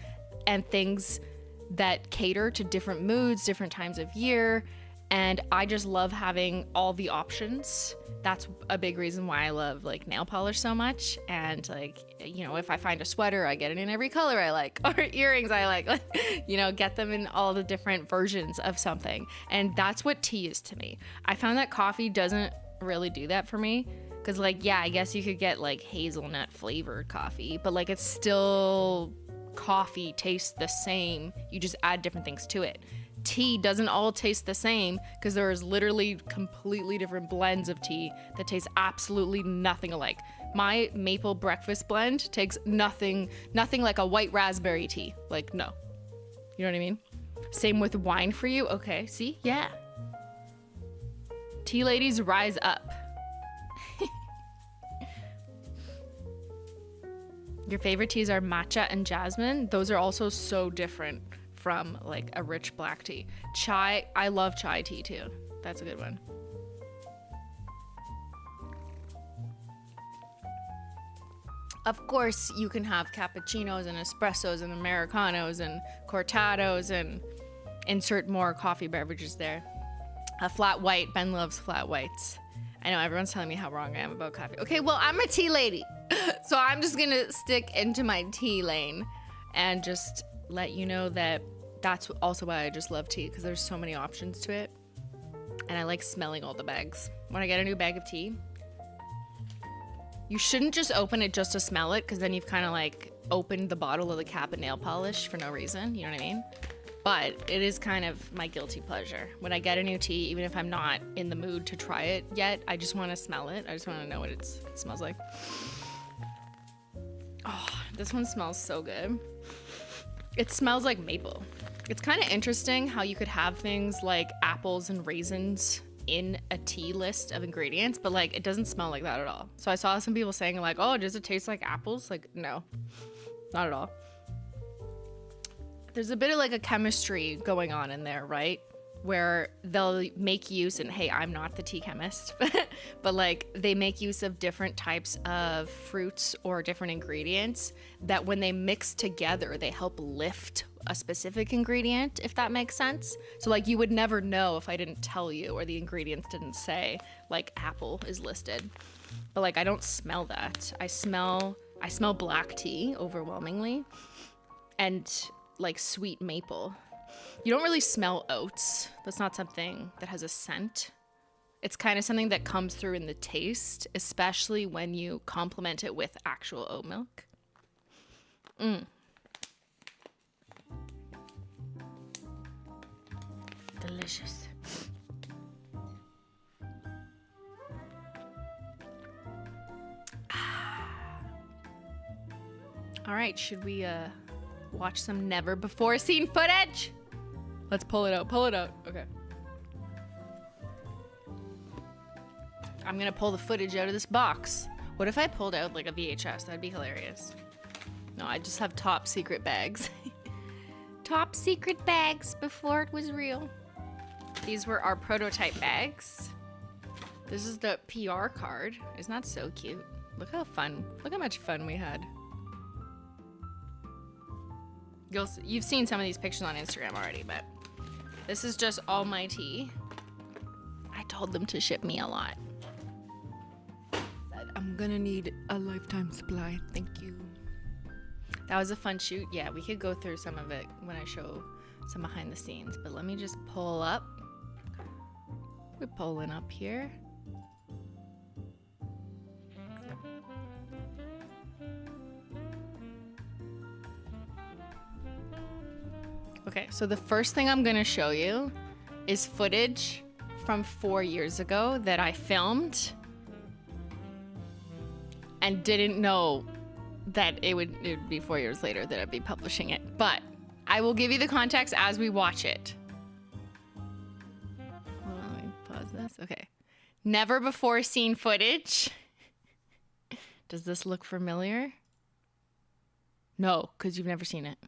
and things that cater to different moods, different times of year. And I just love having all the options. That's a big reason why I love like nail polish so much. And like, you know, if I find a sweater, I get it in every color I like, or earrings I like, you know, get them in all the different versions of something. And that's what tea is to me. I found that coffee doesn't really do that for me. Cause like, yeah, I guess you could get like hazelnut flavored coffee, but like it's still coffee, tastes the same. You just add different things to it. Tea doesn't all taste the same because there is literally completely different blends of tea that taste absolutely nothing alike. My maple breakfast blend takes nothing like a white raspberry tea. Like, no. You know what I mean? Same with wine for you. Okay, see? Yeah. Tea ladies, rise up. Your favorite teas are matcha and jasmine. Those are also so different from like a rich black tea. Chai, I love chai tea too. That's a good one. Of course, you can have cappuccinos and espressos and Americanos and cortados and insert more coffee beverages there. A flat white, Ben loves flat whites. I know everyone's telling me how wrong I am about coffee. Okay, well, I'm a tea lady. So I'm just gonna stick into my tea lane and just let you know that that's also why I just love tea, because there's so many options to it. And I like smelling all the bags. When I get a new bag of tea, You shouldn't just open it just to smell it, because then you've kind of like opened the bottle of the cap of nail polish for no reason, you know what I mean? But it is kind of my guilty pleasure. When I get a new tea, even if I'm not in the mood to try it yet, I just want to smell it. I just want to know what it smells like. Oh, this one smells so good. It smells like maple. It's kind of interesting how you could have things like apples and raisins in a tea list of ingredients, but like it doesn't smell like that at all. So I saw some people saying like, oh, does it taste like apples? Like, no, not at all. There's a bit of like a chemistry going on in there, right? Where they'll make use, and hey, I'm not the tea chemist, but like they make use of different types of fruits or different ingredients that when they mix together, they help lift a specific ingredient, if that makes sense. So like you would never know if I didn't tell you or the ingredients didn't say like apple is listed. But like I don't smell that. I smell black tea overwhelmingly, and like sweet maple. You don't really smell oats. That's not something that has a scent. It's kind of something that comes through in the taste, especially when you complement it with actual oat milk. Delicious. All right, should we watch some never before seen footage? Let's pull it out. Pull it out. Okay. I'm gonna pull the footage out of this box. What if I pulled out like a VHS? That'd be hilarious. No, I just have top secret bags. Top secret bags before it was real. These were our prototype bags. This is the PR card. Isn't that so cute? Look how much fun we had. You've seen some of these pictures on Instagram already, but this is just all my tea. I told them to ship me a lot. Said, I'm gonna need a lifetime supply, thank you. That was a fun shoot. Yeah, we could go through some of it when I show some behind the scenes, but let me just pull up. We're pulling up here. Okay, so the first thing I'm gonna show you is footage from 4 years ago that I filmed and didn't know that it would be 4 years later that I'd be publishing it. But I will give you the context as we watch it. Hold on, let me pause this. Okay. Never before seen footage. Does this look familiar? No, because you've never seen it.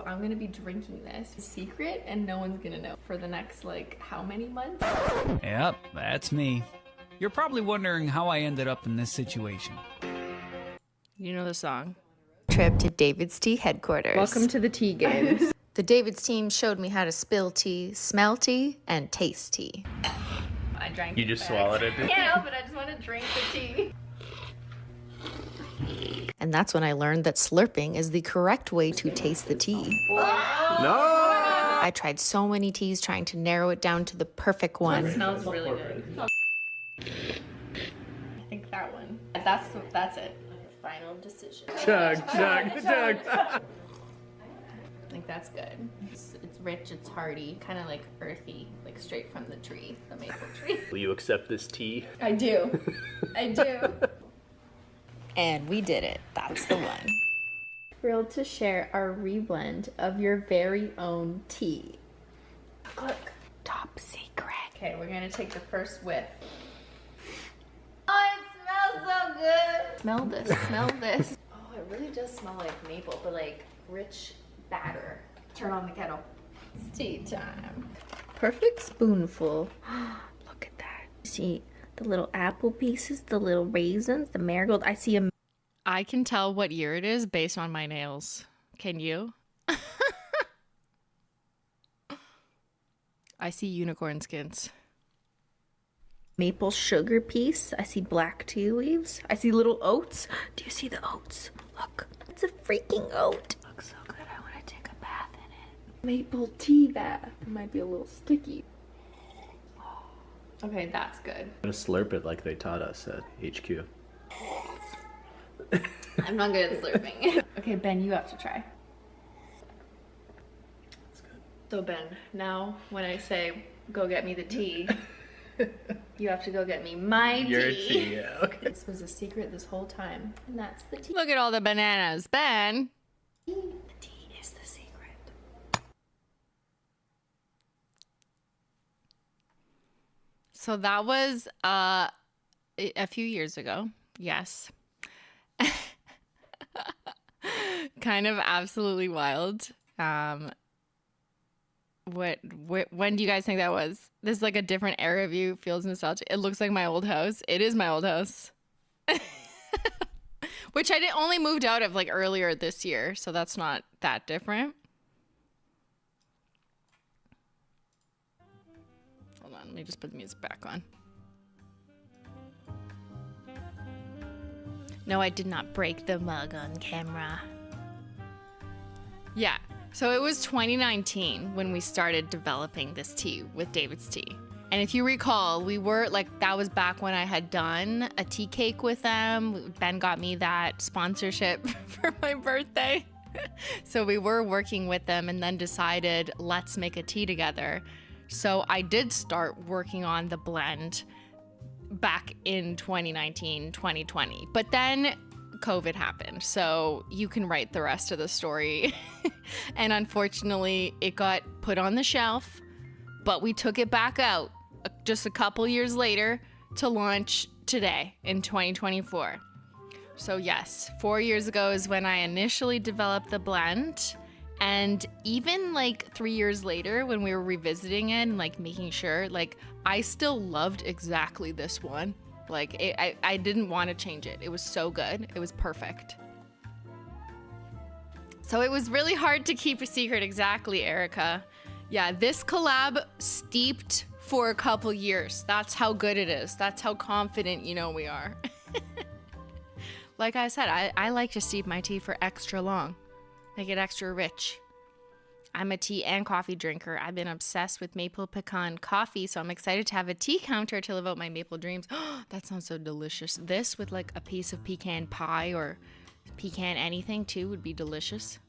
I'm gonna be drinking this secret and no one's gonna know for the next like how many months? Yep, that's me. You're probably wondering how I ended up in this situation. You know the song. Trip to DAVIDsTEA headquarters. Welcome to the tea games. The David's team showed me how to spill tea, smell tea, and taste tea. I drank You just swallowed it? Can't help it, I just want to drink the tea. And that's when I learned that slurping is the correct way to taste the tea. No! I tried so many teas trying to narrow it down to the perfect one. It smells really good. I think that one. That's it. Final decision. Chug. I think that's good. It's rich, it's hearty, kind of like earthy, like straight from the tree, the maple tree. Will you accept this tea? I do. I do. And we did it. That's the one. Thrilled to share our reblend of your very own tea. Look, top secret. Okay, we're gonna take the first whiff. Oh, it smells so good. Smell this, smell this. Oh, it really does smell like maple, but like rich batter. Turn on the kettle. It's tea time. Perfect spoonful. Look at that. See the little apple pieces, the little raisins, the marigold. I can tell what year it is based on my nails. Can you? I see unicorn skins. Maple sugar piece. I see black tea leaves. I see little oats. Do you see the oats? Look, it's a freaking oat. Looks so good. I want to take a bath in it. Maple tea bath. It might be a little sticky. Okay, that's good. I'm gonna slurp it like they taught us at HQ. I'm not good at slurping. Okay, Ben, you have to try. That's good. So Ben, now when I say go get me the tea, you have to go get me my Your tea. tea, yeah, okay. This was a secret this whole time, and that's the tea. Look at all the bananas, Ben. The tea is the secret. So that was a few years ago. Yes. Kind of absolutely wild. When do you guys think that was? This is like a different era view. Feels nostalgic. It looks like my old house. It is my old house. Which I only moved out of like earlier this year, so that's not that different. Hold on, let me just put the music back on. No, I did not break the mug on camera. Yeah, so it was 2019 when we started developing this tea with DAVIDsTEA. And if you recall, we were like, that was back when I had done a tea cake with them. Ben got me that sponsorship for my birthday. So we were working with them and then decided, let's make a tea together. So I did start working on the blend back in 2019, 2020. But then COVID happened, so you can write the rest of the story. And unfortunately, it got put on the shelf, but we took it back out just a couple years later to launch today in 2024. So yes, 4 years ago is when I initially developed the blend. And even like 3 years later, when we were revisiting it and like making sure, like I still loved exactly this one. Like I didn't want to change it. It was so good. It was perfect. So it was really hard to keep a secret. Exactly, Erica. Yeah, this collab steeped for a couple years. That's how good it is. That's how confident we are. Like I said, I like to steep my tea for extra long. Make it extra rich. I'm a tea and coffee drinker. I've been obsessed with maple pecan coffee, so I'm excited to have a tea counter to live out my maple dreams. That sounds so delicious. This with like a piece of pecan pie or pecan anything too would be delicious.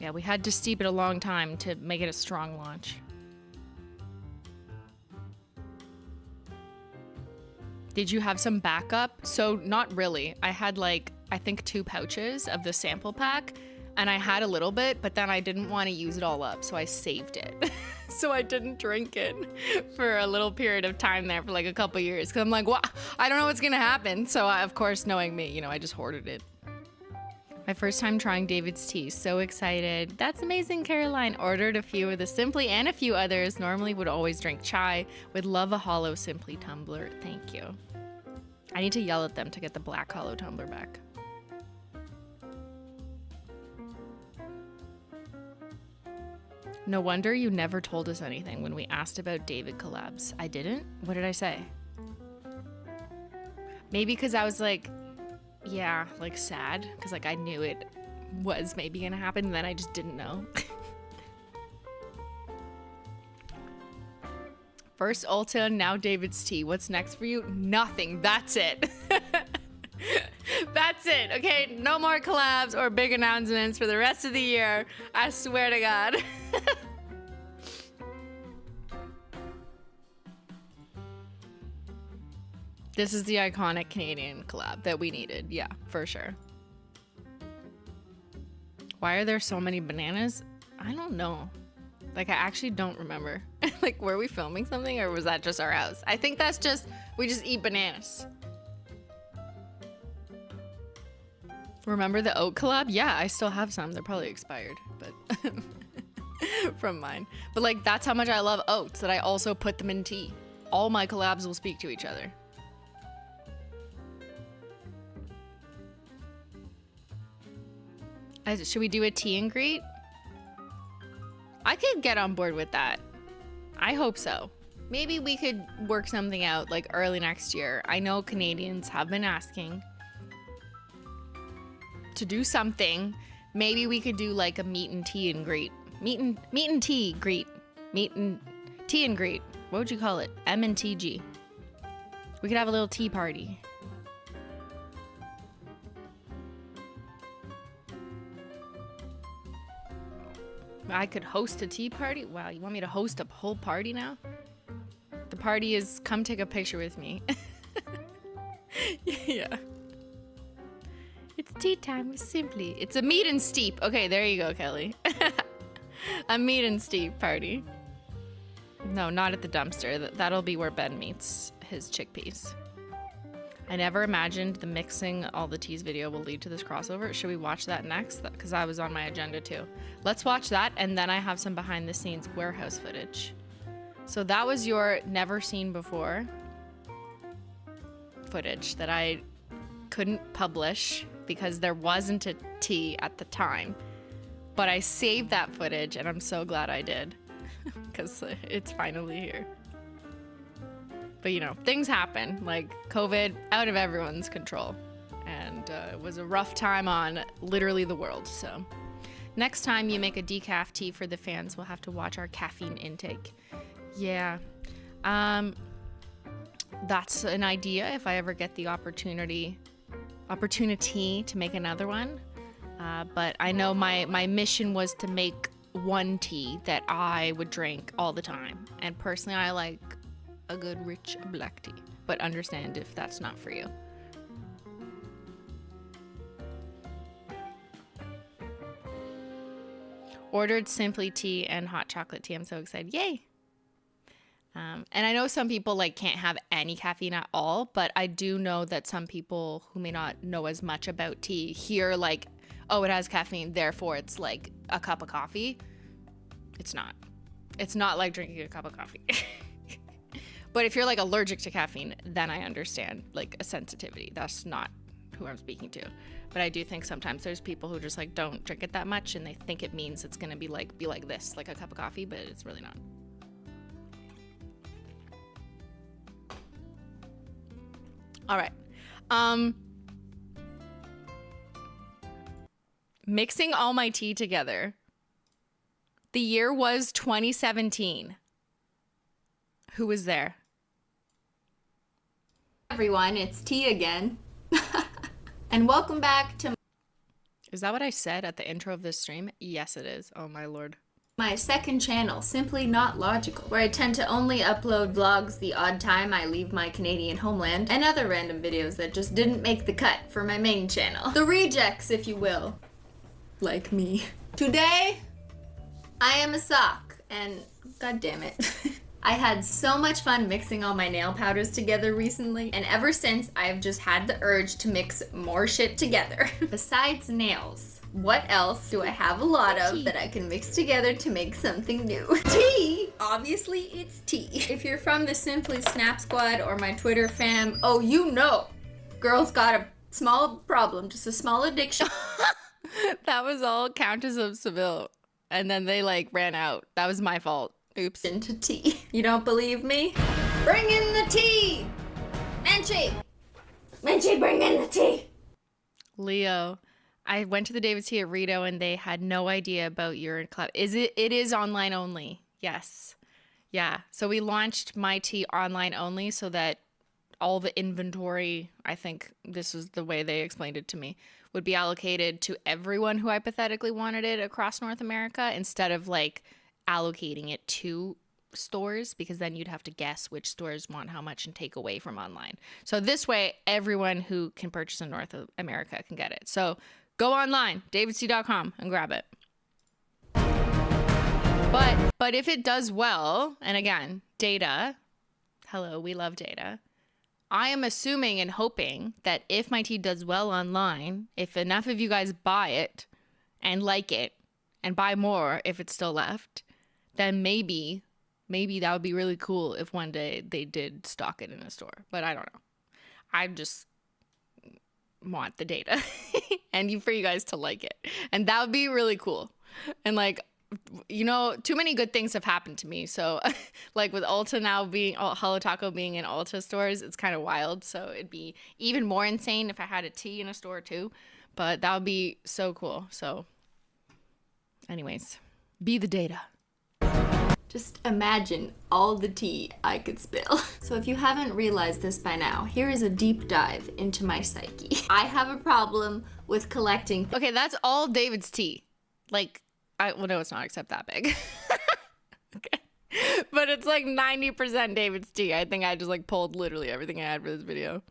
Yeah, we had to steep it a long time to make it a strong launch. Did you have some backup? So not really. I had like, I think 2 pouches of the sample pack. And I had a little bit, but then I didn't want to use it all up, so I saved it. So I didn't drink it for a little period of time there for like a couple years. Because I'm like, well, I don't know what's going to happen. So of course, knowing me, I just hoarded it. My first time trying DAVIDsTEA. So excited. That's amazing, Caroline. Ordered a few of the Simply and a few others. Normally would always drink chai. Would love a hollow Simply tumbler. Thank you. I need to yell at them to get the black hollow tumbler back. No wonder you never told us anything when we asked about David collabs. I didn't? What did I say? Maybe because I was like, yeah, like sad. Because like I knew it was maybe going to happen and then I just didn't know. First Ulta, now DAVIDsTEA. What's next for you? Nothing. That's it. That's it. Okay, no more collabs or big announcements for the rest of the year. I swear to God. This is the iconic Canadian collab that we needed. Yeah, for sure. Why are there so many bananas? I don't know. Like, I actually don't remember. Like, were we filming something or was that just our house? I think that's just, we just eat bananas. Remember the oat collab? Yeah, I still have some. They're probably expired, but from mine. But like, that's how much I love oats, that I also put them in tea. All my collabs will speak to each other. Should we do a tea and greet? I could get on board with that. I hope so. Maybe we could work something out like early next year. I know Canadians have been asking to do something. Maybe we could do like a meet and tea and greet. Meet and tea greet. Meet and tea and greet. What would you call it? M&TG. We could have a little tea party. I could host a tea party? Wow, you want me to host a whole party now? The party is come take a picture with me. Yeah. It's tea time with Simply. It's a meet and steep. Okay, there you go, Kelly. A meet and steep party. No, not at the dumpster. That'll be where Ben meets his chickpeas. I never imagined the mixing all the teas video will lead to this crossover. Should we watch that next? Because that was on my agenda too. Let's watch that, and then I have some behind the scenes warehouse footage. So that was your never seen before footage that I couldn't publish because there wasn't a tea at the time. But I saved that footage, and I'm so glad I did because it's finally here. But you know, things happen, like COVID, out of everyone's control. And it was a rough time on literally the world. So next time you make a decaf tea for the fans, we'll have to watch our caffeine intake. Yeah. That's an idea if I ever get the opportunity to make another one. But I know my mission was to make one tea that I would drink all the time. And personally, I like a good rich black tea, but understand if that's not for you. Ordered Simply tea and hot chocolate tea. I'm so excited. Yay. And I know some people like can't have any caffeine at all, but I do know that some people who may not know as much about tea hear like, oh, it has caffeine, therefore it's like a cup of coffee. It's not. It's not like drinking a cup of coffee. But if you're like allergic to caffeine, then I understand like a sensitivity. That's not who I'm speaking to. But I do think sometimes there's people who just like don't drink it that much and they think it means it's gonna be like this, like a cup of coffee, but it's really not. All right. Mixing all my tea together. The year was 2017. Who was there? Everyone, it's T again. And welcome back to Is that what I said at the intro of this stream? Yes, it is. Oh my lord. my second channel, Simply Nailogical, where I tend to only upload vlogs the odd time I leave my Canadian homeland, and other random videos that just didn't make the cut for my main channel. The rejects, if you will. Like me. Today, I am a sock, and god damn it. I had so much fun mixing all my nail powders together recently, and ever since, I've just had the urge to mix more shit together. Besides nails, what else do I have a lot of that I can mix together to make something new? Tea! Obviously, it's tea. If you're from the Simply Snap Squad or my Twitter fam, oh, you know, girl's got a small problem, just a small addiction. That was all Countess of Seville. And then they like ran out. That was my fault. Oops. Into tea. You don't believe me? Bring in the tea! Menchie! Menchie, bring in the tea! Leo. I went to the DAVIDsTEA at Rito and they had no idea about your club. It is online only. Yes. Yeah. So we launched my tea online only so that all the inventory, I think this is the way they explained it to me, would be allocated to everyone who hypothetically wanted it across North America instead of like allocating it to stores, because then you'd have to guess which stores want how much and take away from online. So this way, everyone who can purchase in North America can get it. So go online, davidstea.com, and grab it. But if it does well, and again, data, hello, we love data. I am assuming and hoping that if my tea does well online, if enough of you guys buy it and like it and buy more if it's still left, then maybe that would be really cool if one day they did stock it in a store. But I don't know. I just want the data and for you guys to like it. And that would be really cool. And like, you know, too many good things have happened to me. So like with Ulta now being, HOLO Taco being in Ulta stores, it's kind of wild. So it'd be even more insane if I had a tea in a store too. But that would be so cool. So anyways, be the data. Just imagine all the tea I could spill. So if you haven't realized this by now, here is a deep dive into my psyche. I have a problem with collecting. Okay, that's all DAVIDsTEA. Like, well, no, it's not, except that big. Okay. But it's like 90% David's tea. I think I just like pulled literally everything I had for this video.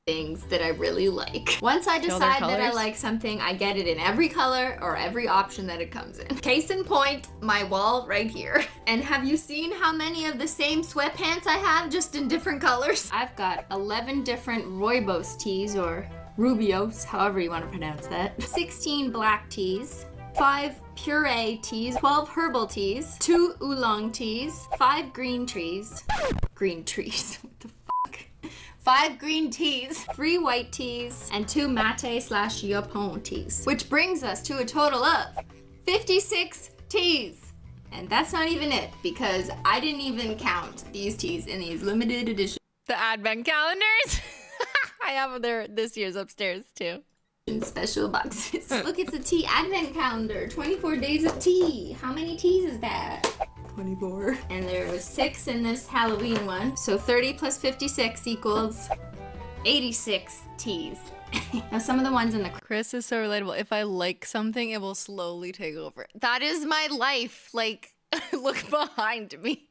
Things that I really like. Once I decide that I like something, I get it in every color or every option that it comes in. Case in point, my wall right here. And have you seen how many of the same sweatpants I have, just in different colors? I've got 11 different rooibos teas, or rubios, however you want to pronounce that. 16 black teas, 5 puree teas, 12 herbal teas, 2 oolong teas, 5 green teas. Green teas. What the fuck? 5 green teas, 3 white teas, and 2 mate/Japon teas. Which brings us to a total of 56 teas. And that's not even it, because I didn't even count these teas in these limited edition The advent calendars. I have this year's upstairs too. Special boxes. Look, it's a tea advent calendar. 24 days of tea. How many teas is that? 24. And there was 6 in this Halloween one. So 30 plus 56 equals 86 teas. Now some of the ones in the Chris is so relatable. If I like something, it will slowly take over. That is my life. Like, look behind me.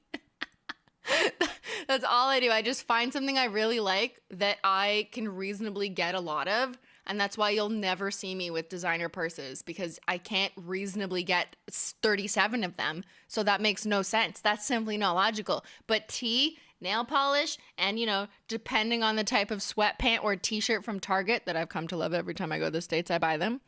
That's all I do. I just find something I really like that I can reasonably get a lot of. And that's why you'll never see me with designer purses, because I can't reasonably get 37 of them. So that makes no sense. That's simply not logical. But tea, nail polish, and, you know, depending on the type of sweatpant or t-shirt from Target that I've come to love every time I go to the States, I buy them.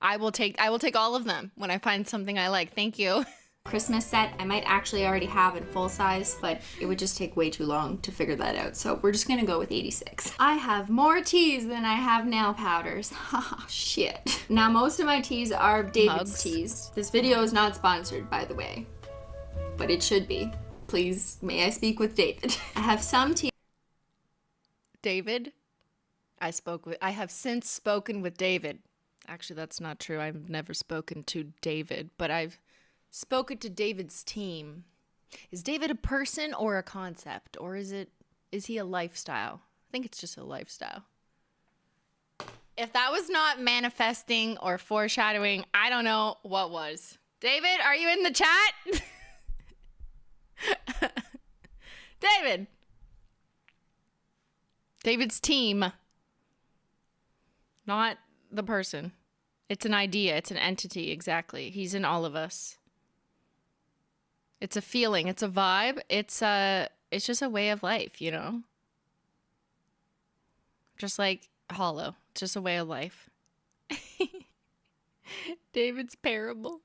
I will take all of them when I find something I like. Thank you. Christmas set, I might actually already have in full size, but it would just take way too long to figure that out. So we're just gonna go with 86. I have more teas than I have nail powders. Haha, shit. Now most of my teas are David's teas. This video is not sponsored, by the way, but it should be. Please, may I speak with David? I have some teas. David? I have since spoken with David. Actually, that's not true. I've never spoken to David, but I've spoken to David's team. Is David a person or a concept, or is he a lifestyle? I think it's just a lifestyle. If that was not manifesting or foreshadowing, I don't know what was. David, are you in the chat? David. David's team. Not the person. It's an idea. It's an entity. Exactly. He's in all of us. It's a feeling, it's a vibe, it's just a way of life, you know? Just like HOLO, it's just a way of life. David's parable.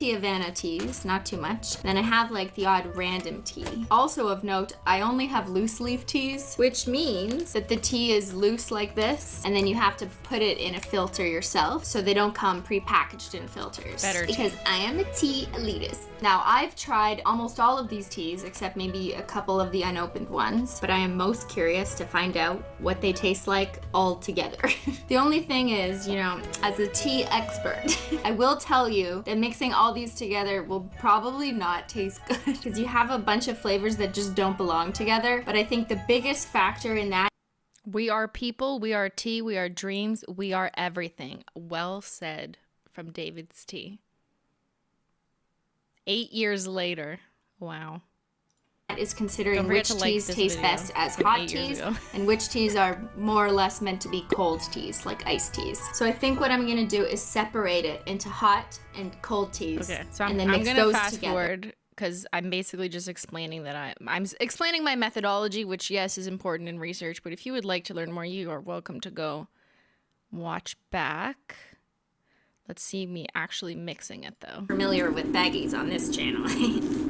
Havana teas, not too much. Then I have like the odd random tea. Also of note, I only have loose leaf teas, which means that the tea is loose like this, and then you have to put it in a filter yourself, so they don't come pre-packaged in filters. Better because tea. I am a tea elitist. Now I've tried almost all of these teas, except maybe a couple of the unopened ones, but I am most curious to find out what they taste like all together. The only thing is, you know, as a tea expert, I will tell you that mixing all these together will probably not taste good, because you have a bunch of flavors that just don't belong together. But I think the biggest factor in that, we are people, we are tea, we are dreams, we are everything. Well said from David's tea. 8 years later. Wow. is considering which teas taste best as hot teas and which teas are more or less meant to be cold teas, like iced teas. So I think what I'm gonna do is separate it into hot and cold teas, okay, so and then mix I'm gonna those fast together. forward because I'm basically just explaining that I'm explaining my methodology, which yes is important in research, but if you would like to learn more, you are welcome to go watch back. Let's see me actually mixing it though. Familiar with baggies on this channel,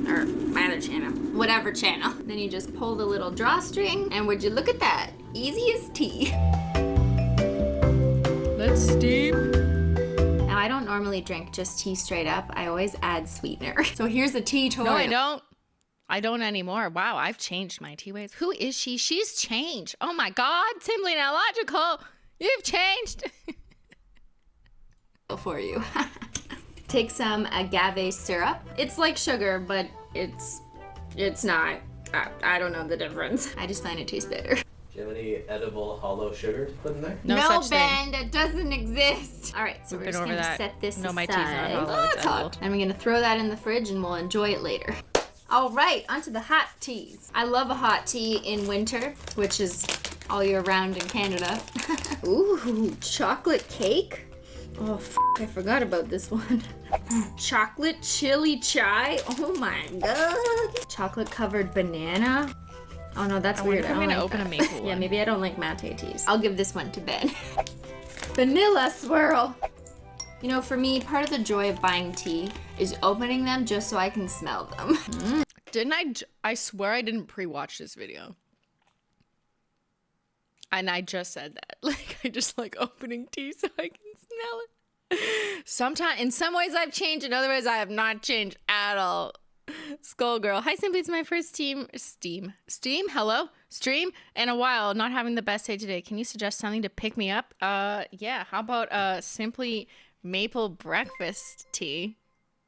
or my other channel, whatever channel. Then you just pull the little drawstring, and would you look at that? Easy as tea. Let's steep. Now I don't normally drink just tea straight up. I always add sweetener. So here's a tea tutorial. No, I don't. I don't anymore. Wow, I've changed my tea ways. Who is she? She's changed. Oh my God, Simply Nailogical. You've changed. For you. Take some agave syrup. It's like sugar, but it's not. I don't know the difference. I just find it tastes better. Do you have any edible hollow sugar to put in there? No No, such Ben, that doesn't exist. All right, so We've we're been just over gonna that. set this No, my aside. tea's not hollow, Oh, it's it's hot. edible. And we're gonna throw that in the fridge and we'll enjoy it later. All right, onto the hot teas. I love a hot tea in winter, which is all year round in Canada. Ooh, chocolate cake? Oh, I forgot about this one. Chocolate chili chai? Oh my god. Chocolate covered banana? Oh no, that's I weird. wonder if I'm I don't gonna like open that. a maple Yeah, one. maybe I don't like mate teas. I'll give this one to Ben. Vanilla swirl. You know, for me, part of the joy of buying tea is opening them just so I can smell them. Didn't I swear I didn't pre-watch this video. And I just said that. Like, I just like opening tea so I can smell it. Sometimes, in some ways I've changed, in other ways I have not changed at all. Skullgirl. Hi, Simply. It's my first stream, hello? Stream in a while. Not having the best day today. Can you suggest something to pick me up? Yeah. How about Simply Maple Breakfast Tea?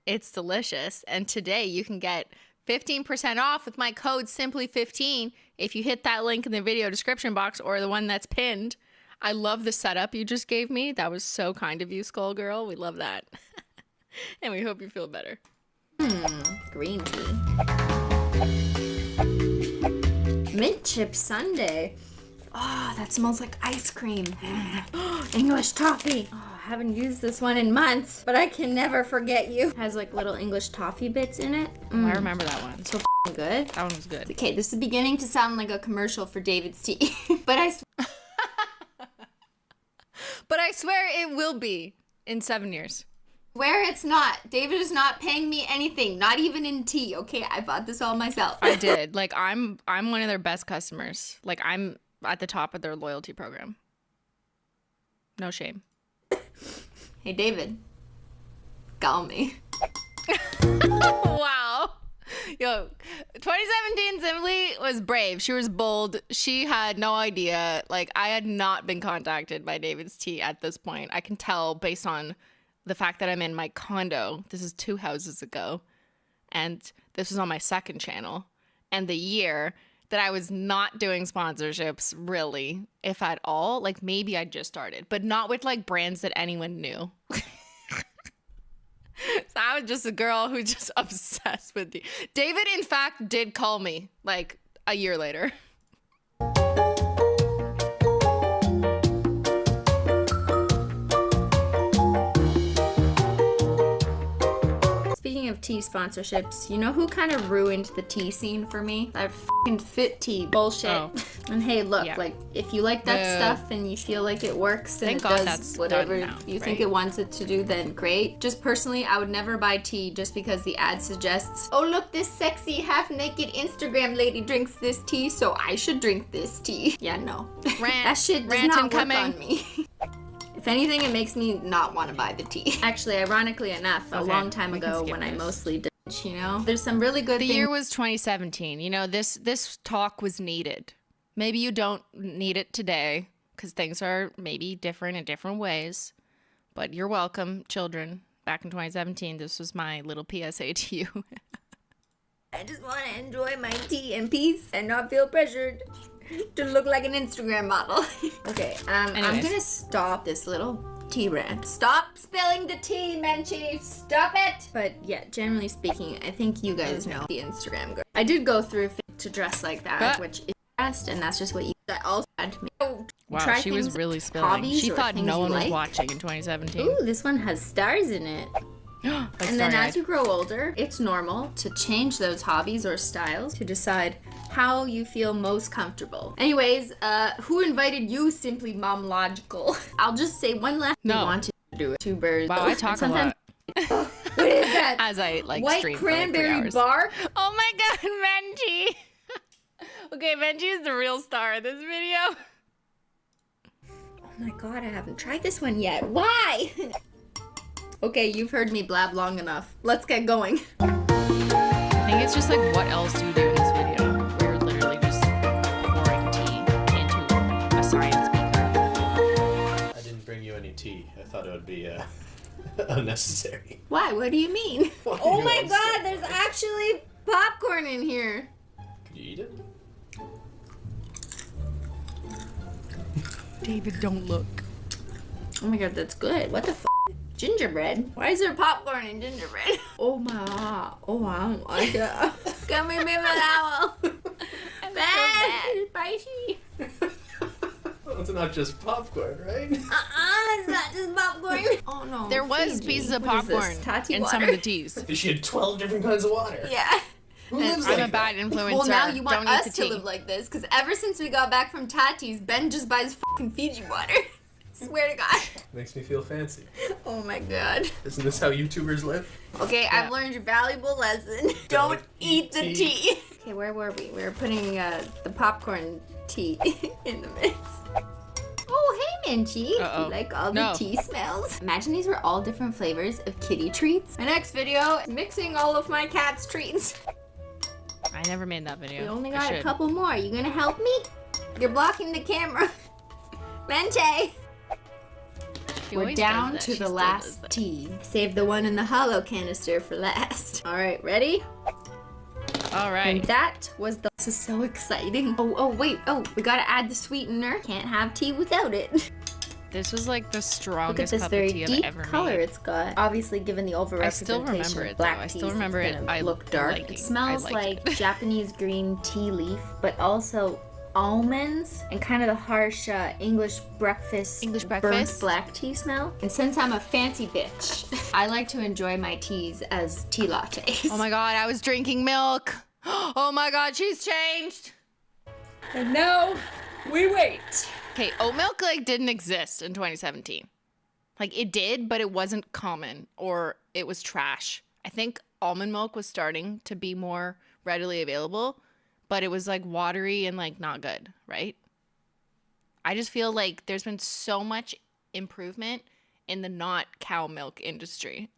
It's delicious. And today you can get 15% off with my code Simply15 if you hit that link in the video description box or the one that's pinned. I love the setup you just gave me. That was so kind of you, Skullgirl. We love that. And we hope you feel better. Green tea. Mint chip sundae. Oh, that smells like ice cream. English toffee. Oh, I haven't used this one in months, but I can never forget you. Has like little English toffee bits in it. I remember that one. So good. That one was good. Okay, this is beginning to sound like a commercial for David's Tea, but But I swear it will be in 7 years. swear it's not. David is not paying me anything, not even in tea. Okay, I bought this all myself. I did. Like, I'm one of their best customers. Like, I'm at the top of their loyalty program. No shame. Hey, David, call me. Wow. Yo, 2017 Simply was brave. She was bold. She had no idea. Like, I had not been contacted by David's Tea at this point. I can tell based on the fact that I'm in my condo. This is 2 houses ago. And this was on my second channel. And the year that I was not doing sponsorships, really, if at all. Like, maybe I just started. But not with, like, brands that anyone knew. So I was just a girl who's just obsessed with tea. David, in fact, did call me like a year later. Speaking of tea sponsorships, you know who kind of ruined the tea scene for me? That fucking fit tea bullshit. Oh. And hey, look, Yeah. like, if you like that Boo. stuff and you feel like it works and Thank it God does that's whatever done now, you think right? it wants it to do, then great. Just personally, I would never buy tea just because the ad suggests, oh, look, this sexy half-naked Instagram lady drinks this tea, so I should drink this tea. Yeah, no. That shit does rant not work incoming. on me. If anything, it makes me not want to buy the tea. Actually, ironically enough, a Okay, long time we can ago skip when I this. mostly did, you know? There's some really good The things. year was 2017. You know, this talk was needed. Maybe you don't need it today because things are maybe different in different ways. But you're welcome, children. Back in 2017, this was my little PSA to you. I just want to enjoy my tea in peace and not feel pressured to look like an Instagram model. Okay, I'm Anyways. gonna stop this little tea rant. Stop spilling the tea, Menchie. Stop it. But yeah, generally speaking, I think you guys know the Instagram girl. I did go through to dress like that, which is best, and that's just what you. That also had me. Wow, Try she was things, really spilling. hobbies, She or thought things no you one was like. watching in 2017. Ooh, this one has stars in it. Like And then starry-eyed. as you grow older, it's normal to change those hobbies or styles to decide how you feel most comfortable. Anyways, who invited you, Simply Logical? I'll just say one last thing I No. wanted to do it. 2 birds. Wow, I talk a Sometimes- lot. What is that? As I like White stream for like 3 cranberry hours. bark? Oh my god, Benji! Okay, Benji is the real star of this video. Oh my god, I haven't tried this one yet. Why? Okay, you've heard me blab long enough. Let's get going. I think it's just like, what else do you do in this video? We're literally just pouring tea into a science beaker. I didn't bring you any tea. I thought it would be unnecessary. Why? What do you mean? What Oh do you my want? god, there's actually popcorn in here. Could you eat it? David, don't look. Oh my god, that's good. What the f? Gingerbread? Why is there popcorn in gingerbread? Oh my, oh my god. Come here, baby towel. Bad, spicy. Well, it's not just popcorn, right? It's not just popcorn. Oh no. There was Fiji. pieces of What is this? popcorn Tati in water? some of the teas. She had 12 different kinds of water. Yeah. Who lives I'm like a bad that? influencer. Well, now you want Don't eat us the to tea. live like this, because ever since we got back from Tati's, Ben just buys fucking Fiji water. Swear to God. Makes me feel fancy. Oh my god. Isn't this how YouTubers live? Okay, I've learned a valuable lesson. Don't eat the tea. Okay, where were we? We were putting the popcorn tea in the mix. Oh, hey, Minchie. Uh-oh. You like all No. the tea smells? Imagine these were all different flavors of kitty treats. My next video is mixing all of my cat's treats. I never made that video. We only I got a should. couple more. You gonna help me? You're blocking the camera. Mente. She We're always down does that. to She the still last does that. tea. Save the one in the hollow canister for last. All right, ready? All And right. that was the. This is so exciting. Oh, wait. Oh, we gotta add the sweetener. Can't have tea without it. This was like the Look at strongest this cup very of tea I've deep ever color made. it's got. Obviously, given the overrepresentation I still remember of it, black though. I teas, still remember it's it. gonna I look dark. liking. It smells I like liked it. Japanese green tea leaf, but also almonds and kind of the harsh English breakfast burnt breakfast? black tea smell. And since I'm a fancy bitch, I like to enjoy my teas as tea lattes. Oh my god, I was drinking milk. Oh my god, she's changed. And now we wait. Okay, oat milk like didn't exist in 2017. Like it did, but it wasn't common or it was trash. I think almond milk was starting to be more readily available, but it was like watery and like not good, right? I just feel like there's been so much improvement in the not cow milk industry.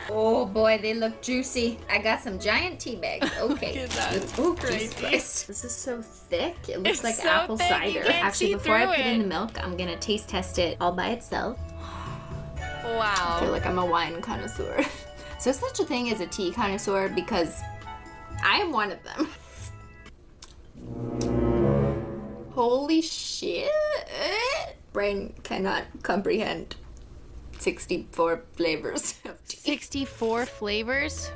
Oh boy, they look juicy. I got some giant tea bags. Okay. Look at that. Oh, Crazy. Jesus Christ. This is so thick. It looks It's like so apple thick, you cider. can't Actually, see before I through put in it. the milk, I'm gonna taste test it all by itself. I feel Wow. like I'm a wine connoisseur. Is there such a thing as a tea connoisseur? Because I am one of them. Holy shit. Brain cannot comprehend 64 flavors of tea. 64 flavors?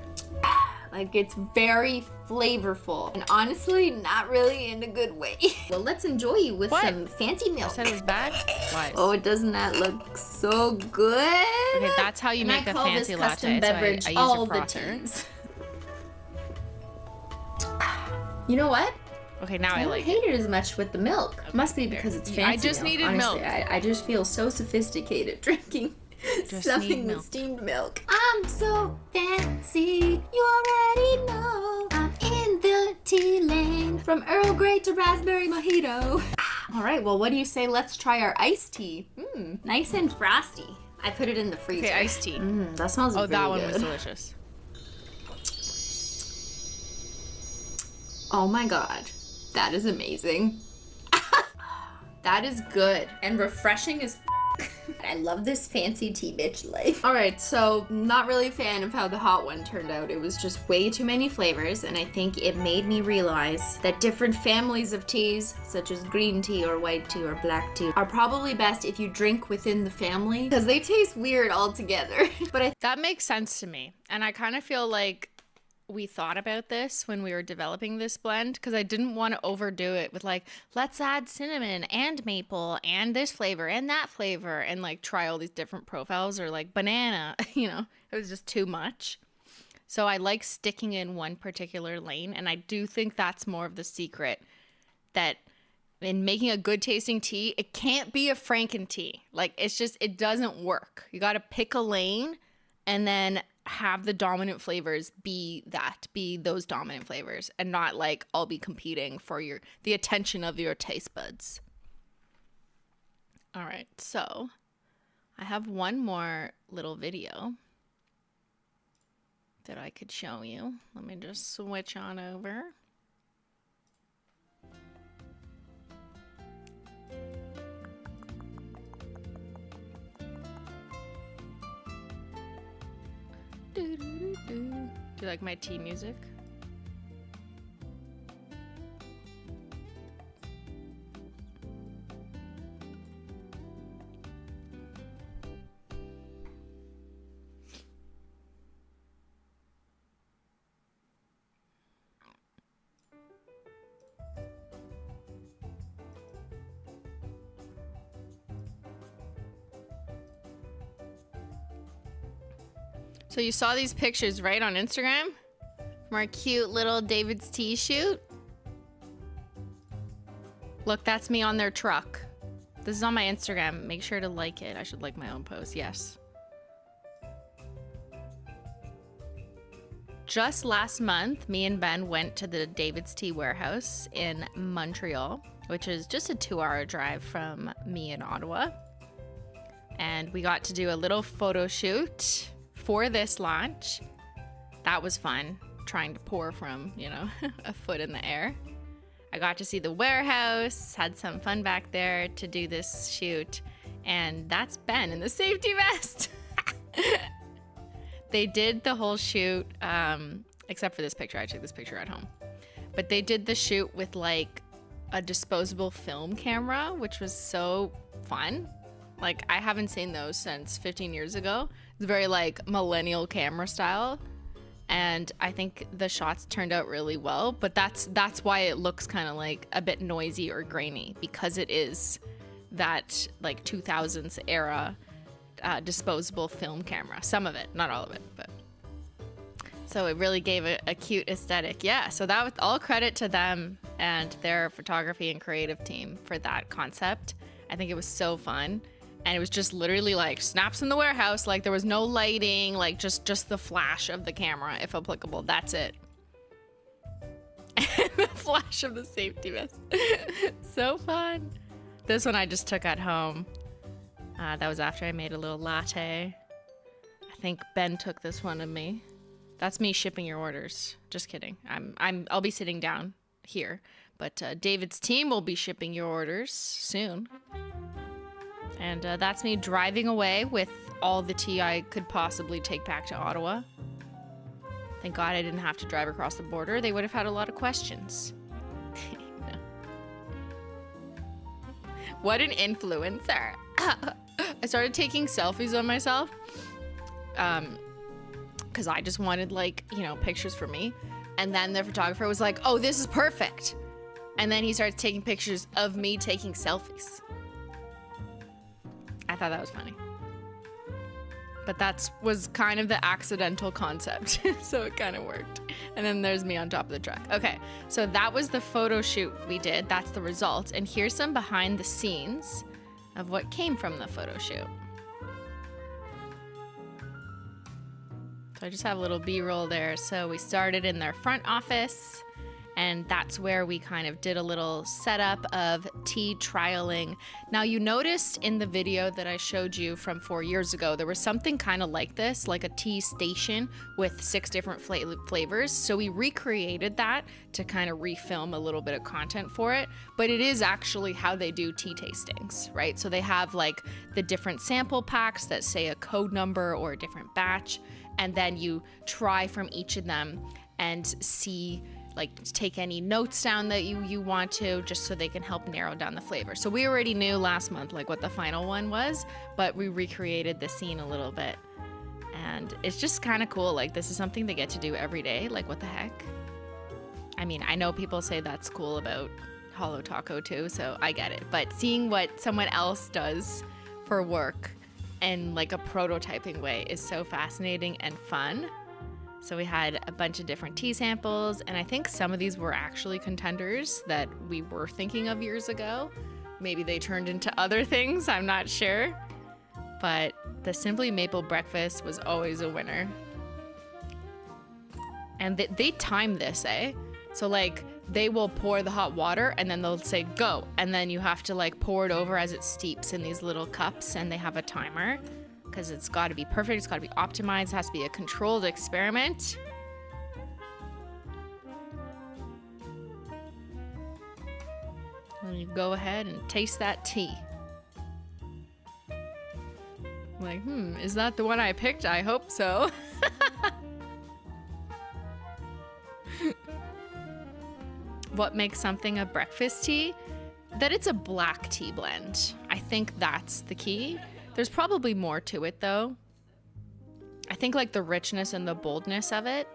Like, it's very flavorful. And honestly, not really in a good way. Well, let's enjoy you with What? some fancy I milk. said it was bad? Why? Oh, doesn't that look so good? Okay, that's how you And make I a call fancy this latte. custom So beverage I use all a the frother. teas. You know what? Okay, now I I don't like hate it. it as much with the milk. Must be because it's I fancy just milk. needed Honestly, milk. I just feel so sophisticated drinking Just something need with milk. steamed milk. I'm so fancy, you already know. I'm in the tea lane, from Earl Grey to raspberry mojito. All right, well, what do you say? Let's try our iced tea. Nice and frosty. I put it in the freezer. Okay, iced tea. That smells Oh, really that one good. was delicious. Oh my god, that is amazing. That is good and refreshing as I love this fancy tea bitch life. All right, so not really a fan of how the hot one turned out. It was just way too many flavors, and I think it made me realize that different families of teas, such as green tea or white tea or black tea, are probably best if you drink within the family because they taste weird altogether. But That makes sense to me. And I kind of feel like we thought about this when we were developing this blend because I didn't want to overdo it with like, let's add cinnamon and maple and this flavor and that flavor and like try all these different profiles or like banana, you know, it was just too much. So I like sticking in one particular lane. And I do think that's more of the secret that in making a good tasting tea, it can't be a Franken tea. Like it's just, it doesn't work. You got to pick a lane and then have the dominant flavors be those dominant flavors and not like all be competing for the attention of your taste buds. All right, so I have one more little video that I could show you. Let me just switch on over. Do you like my tea music? So you saw these pictures, right, on Instagram? From our cute little David's Tea shoot? Look, that's me on their truck. This is on my Instagram. Make sure to like it. I should like my own post, yes. Just last month, me and Ben went to the David's Tea warehouse in Montreal, which is just a 2-hour drive from me in Ottawa. And we got to do a little photo shoot for this launch. That was fun, trying to pour from, you know, a foot in the air. I got to see the warehouse, had some fun back there to do this shoot, and that's Ben in the safety vest. They did the whole shoot, except for this picture. I took this picture at home. But they did the shoot with like a disposable film camera, which was so fun. Like, I haven't seen those since 15 years ago. It's very like millennial camera style. And I think the shots turned out really well, but that's why it looks kind of like a bit noisy or grainy, because it is that like 2000s era disposable film camera. Some of it, not all of it, but so it really gave it a cute aesthetic. Yeah, so that was all credit to them and their photography and creative team for that concept. I think it was so fun. And it was just literally like snaps in the warehouse. Like there was no lighting, like just the flash of the camera, if applicable. That's it. And the flash of the safety vest. So fun. This one I just took at home. That was after I made a little latte. I think Ben took this one of me. That's me shipping your orders. Just kidding. I'll be sitting down here, but David's team will be shipping your orders soon. And that's me driving away with all the tea I could possibly take back to Ottawa. Thank God I didn't have to drive across the border. They would have had a lot of questions. What an influencer. I started taking selfies of myself because I just wanted, like, you know, pictures for me. And then the photographer was like, oh, this is perfect. And then he starts taking pictures of me taking selfies. I thought that was funny. But that was kind of the accidental concept, so it kind of worked. And then there's me on top of the truck. Okay, so that was the photo shoot we did. That's the result. And here's some behind the scenes of what came from the photo shoot. So I just have a little B-roll there. So we started in their front office, and that's where we kind of did a little setup of tea trialing. Now, you noticed in the video that I showed you from 4 years ago, there was something kind of like this, like a tea station with 6 different flavors. So we recreated that to kind of refilm a little bit of content for it. But it is actually how they do tea tastings, right? So they have like the different sample packs that say a code number or a different batch. And then you try from each of them and see, like, take any notes down that you want to, just so they can help narrow down the flavor. So we already knew last month like what the final one was, but we recreated the scene a little bit. And it's just kind of cool. Like, this is something they get to do every day. Like, what the heck? I mean, I know people say that's cool about HOLO Taco too, so I get it. But seeing what someone else does for work in like a prototyping way is so fascinating and fun. So we had a bunch of different tea samples, and I think some of these were actually contenders that we were thinking of years ago. Maybe they turned into other things, I'm not sure. But the Simply Maple Breakfast was always a winner. And they time this, eh? So like, they will pour the hot water and then they'll say go, and then you have to like pour it over as it steeps in these little cups, and they have a timer because it's got to be perfect, it's got to be optimized, it has to be a controlled experiment. And you go ahead and taste that tea. Like, is that the one I picked? I hope so. What makes something a breakfast tea? That it's a black tea blend. I think that's the key. There's probably more to it though. I think like the richness and the boldness of it,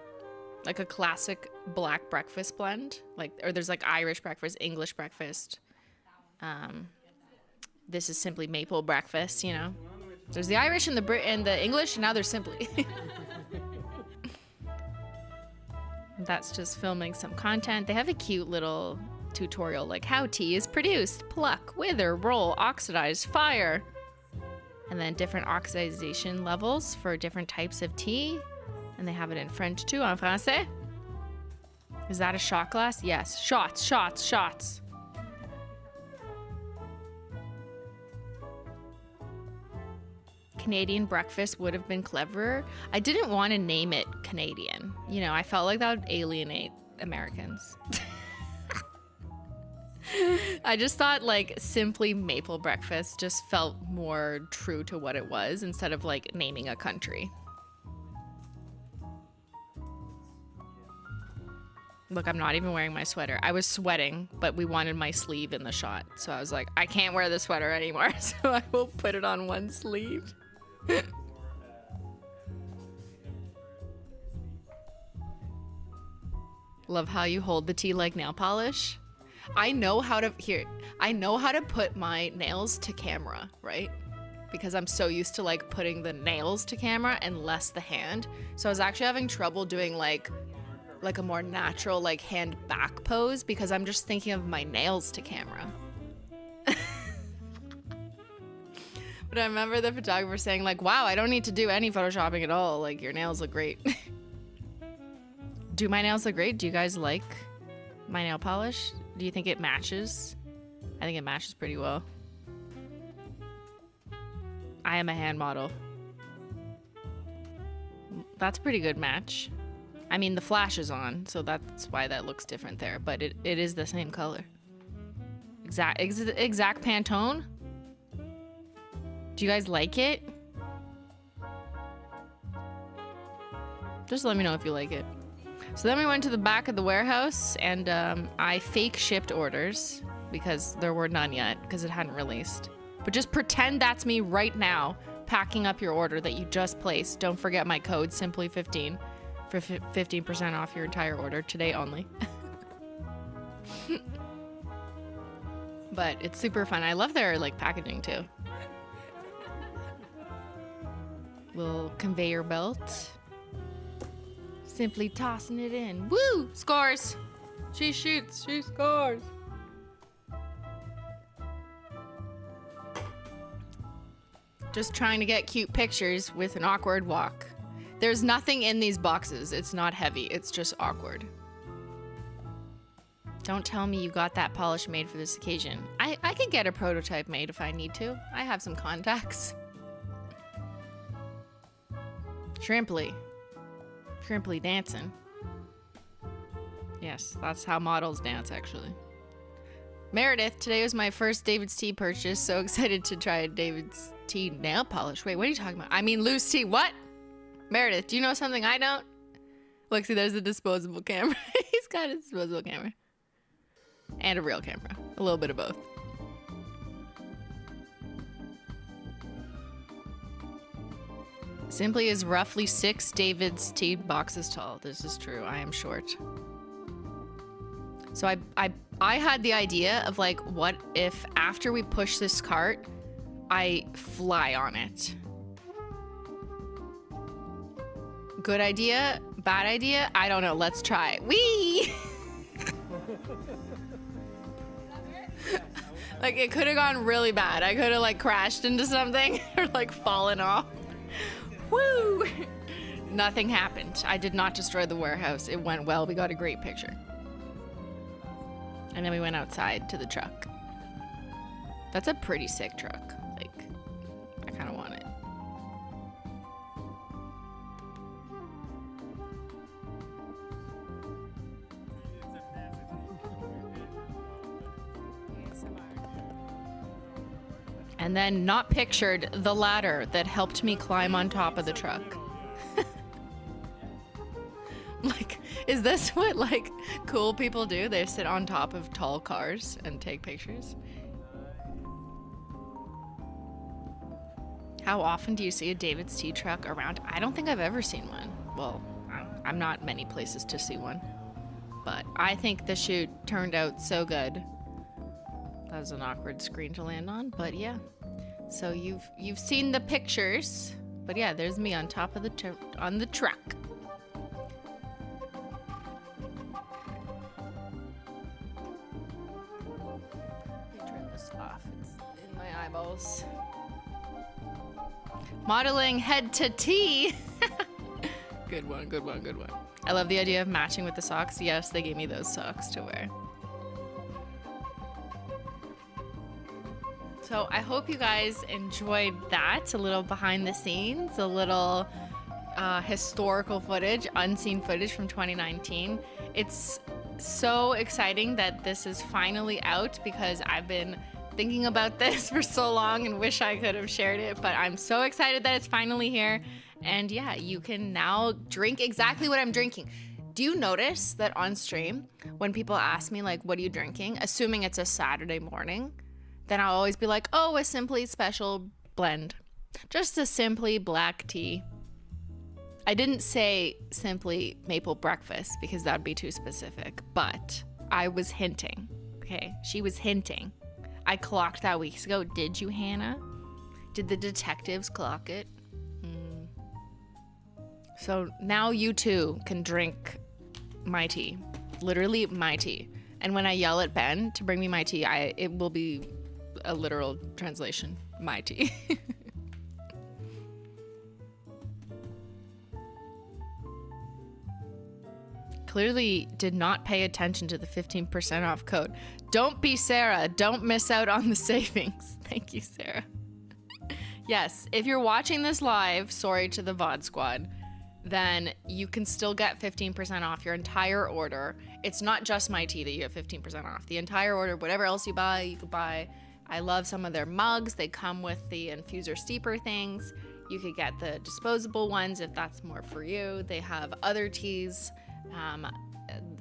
like a classic black breakfast blend, like, or there's like Irish breakfast, English breakfast. This is Simply Maple Breakfast, you know. There's the Irish and the English, and now there's Simply. That's just filming some content. They have a cute little tutorial like how tea is produced: pluck, wither, roll, oxidize, fire. And then different oxidization levels for different types of tea. And they have it in French too, en français. Is that a shot glass? Yes. Shots, shots, shots. Canadian breakfast would have been cleverer. I didn't want to name it Canadian. You know, I felt like that would alienate Americans. I just thought like Simply Maple Breakfast just felt more true to what it was instead of like naming a country. Look, I'm not even wearing my sweater. I was sweating, but we wanted my sleeve in the shot. So I was like, I can't wear the sweater anymore. So I will put it on one sleeve. Love how you hold the tea like nail polish. I know how to put my nails to camera, right? Because I'm so used to like putting the nails to camera and less the hand. So I was actually having trouble doing like a more natural like hand back pose because I'm just thinking of my nails to camera. But I remember the photographer saying like, wow, I don't need to do any photoshopping at all. Like your nails look great. Do my nails look great? Do you guys like my nail polish? Do you think it matches? I think it matches pretty well. I am a hand model. That's a pretty good match. I mean, the flash is on, so that's why that looks different there, but it is the same color. Exact Pantone? Do you guys like it? Just let me know if you like it. So then we went to the back of the warehouse and I fake shipped orders because there were none yet because it hadn't released. But just pretend that's me right now packing up your order that you just placed. Don't forget my code, Simply15, for 15% off your entire order today only. But it's super fun. I love their like packaging too. Little conveyor belt. Simply tossing it in. Woo! Scores! She shoots, she scores. Just trying to get cute pictures with an awkward walk. There's nothing in these boxes. It's not heavy. It's just awkward. Don't tell me you got that polish made for this occasion. I could get a prototype made if I need to. I have some contacts. Shrimply. Shrimply dancing. Yes, that's how models dance, actually. Meredith, today was my first DAVIDsTEA purchase. So excited to try DAVIDsTEA nail polish. Wait, what are you talking about? I mean, loose tea. What? Meredith, do you know something I don't? Look, see, there's a disposable camera. He's got a disposable camera. And a real camera. A little bit of both. Simply is roughly 6 DAVIDsTEA boxes tall. This is true. I am short. So I had the idea of like, what if after we push this cart, I fly on it? Good idea? Bad idea? I don't know. Let's try. Whee! Like it could have gone really bad. I could have like crashed into something or like fallen off. Woo! Nothing happened. I did not destroy the warehouse. It went well. We got a great picture. And then we went outside to the truck. That's a pretty sick truck. Like, I kind of want it. And then, not pictured, the ladder that helped me climb on top of the truck. Like, is this what, like, cool people do? They sit on top of tall cars and take pictures? How often do you see a DAVIDsTEA truck around? I don't think I've ever seen one. Well, I'm not many places to see one. But I think the shoot turned out so good. That was an awkward screen to land on, but yeah. So you've seen the pictures, but yeah, there's me on top of the truck. eyeballs. Modeling head to tea. Good one, good one, good one. I love the idea of matching with the socks. Yes, they gave me those socks to wear. So I hope you guys enjoyed that. A little behind the scenes, a little historical footage, unseen footage from 2019. It's so exciting that this is finally out because I've been thinking about this for so long and wish I could have shared it, but I'm so excited that it's finally here. And yeah, you can now drink exactly what I'm drinking. Do you notice that on stream, when people ask me like, what are you drinking? Assuming it's a Saturday morning, then I'll always be like, oh, a Simply special blend. Just a Simply black tea. I didn't say Simply maple breakfast because that'd be too specific, but I was hinting, okay? She was hinting. I clocked that weeks ago. Did you, Hannah? Did the detectives clock it? So now you too can drink my tea. Literally my tea. And when I yell at Ben to bring me my tea, it will be a literal translation. My tea. Clearly did not pay attention to the 15% off code. Don't be Sarah. Don't miss out on the savings. Thank you, Sarah. Yes, if you're watching this live, sorry to the VOD squad, then you can still get 15% off your entire order. It's not just my tea that you get 15% off. The entire order, whatever else you buy, you could buy. I love some of their mugs. They come with the infuser steeper things. You could get the disposable ones if that's more for you. They have other teas.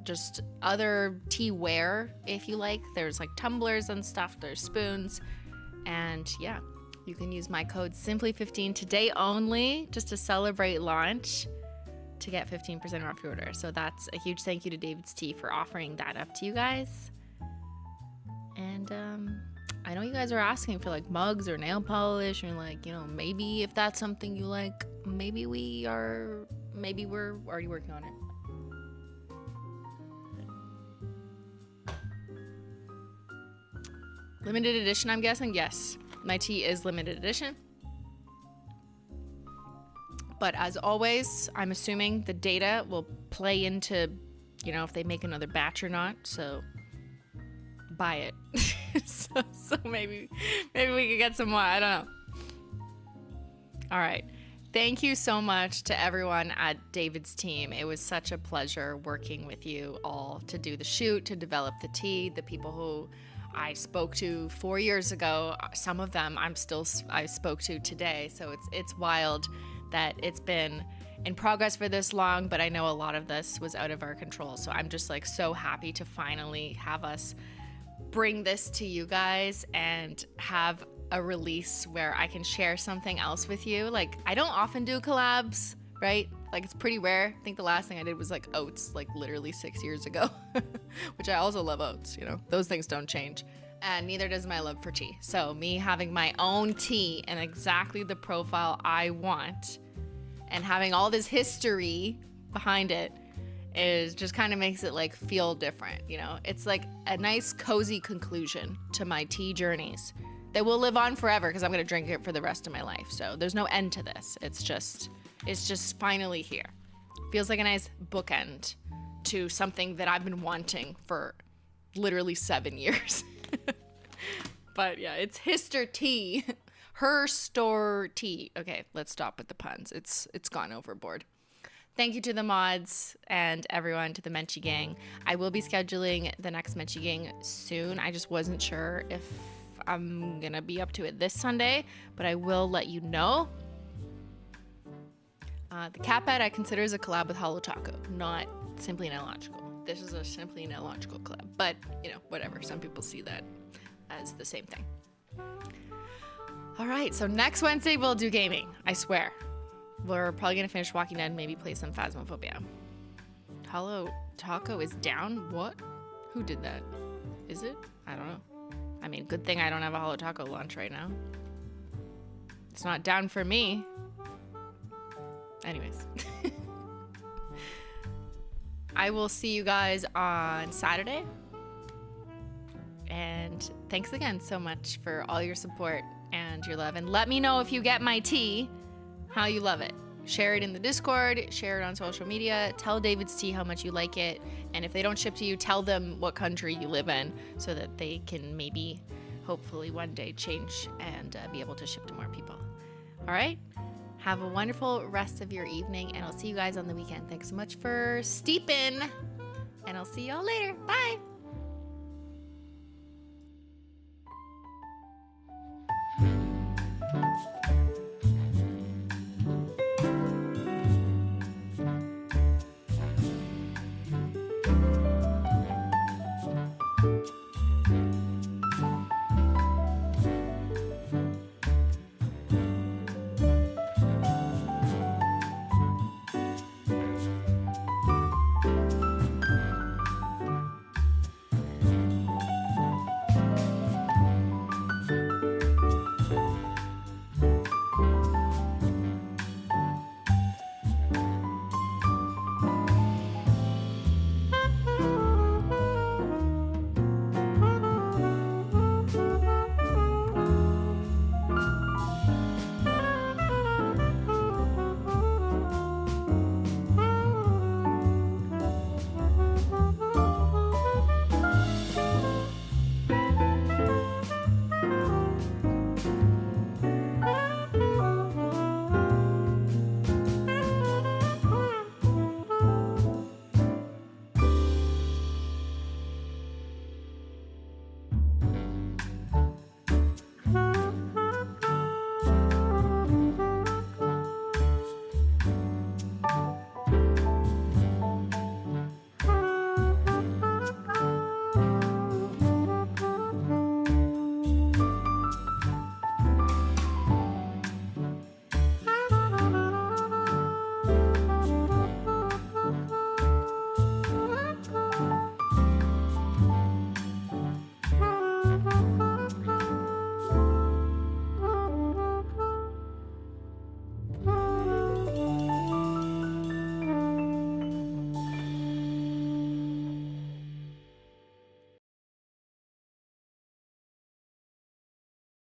Just other teaware if you like. There's like tumblers and stuff. There's spoons. And yeah, you can use my code Simply15 today only just to celebrate launch to get 15% off your order. So that's a huge thank you to DAVIDsTEA for offering that up to you guys. And I know you guys are asking for like mugs or nail polish or like, you know, maybe if that's something you like, maybe we're already working on it. Limited edition, I'm guessing? Yes. My tea is limited edition. But as always, I'm assuming the data will play into, you know, if they make another batch or not. So buy it. so maybe we could get some more. I don't know. All right. Thank you so much to everyone at David's team. It was such a pleasure working with you all to do the shoot, to develop the tea, the people who I spoke to 4 years ago. Some of them I spoke to today. So it's wild that it's been in progress for this long, but I know a lot of this was out of our control. So I'm just like so happy to finally have us bring this to you guys and have a release where I can share something else with you. Like I don't often do collabs, right? Like it's pretty rare. I think the last thing I did was like oats, like literally 6 years ago, which I also love oats, you know, those things don't change. And neither does my love for tea. So me having my own tea and exactly the profile I want and having all this history behind it is just kind of makes it like feel different, you know? It's like a nice cozy conclusion to my tea journeys that will live on forever because I'm going to drink it for the rest of my life. So there's no end to this. It's just finally here. Feels like a nice bookend to something that I've been wanting for literally 7 years. But yeah, it's Hister Tea. Her store tea. Okay, let's stop with the puns. It's gone overboard. Thank you to the mods and everyone, to the Menchie gang. I will be scheduling the next Menchie gang soon. I just wasn't sure if I'm gonna be up to it this Sunday, but I will let you know. The Cat Bed I consider as a collab with HOLO Taco, not Simply Nailogical. This is a Simply Nailogical collab, but you know, whatever. Some people see that as the same thing. All right, so next Wednesday we'll do gaming. I swear. We're probably gonna finish Walking Dead and maybe play some Phasmophobia. HOLO Taco is down? What? Who did that? Is it? I don't know. I mean, good thing I don't have a HOLO Taco launch right now. It's not down for me. Anyways. I will see you guys on Saturday. And thanks again so much for all your support and your love. And let me know if you get my tea, how you love it. Share it in the Discord, share it on social media, tell David's Tea how much you like it. And if they don't ship to you, tell them what country you live in so that they can maybe, hopefully one day change and be able to ship to more people. All right? Have a wonderful rest of your evening, and I'll see you guys on the weekend. Thanks so much for steeping, and I'll see y'all later. Bye.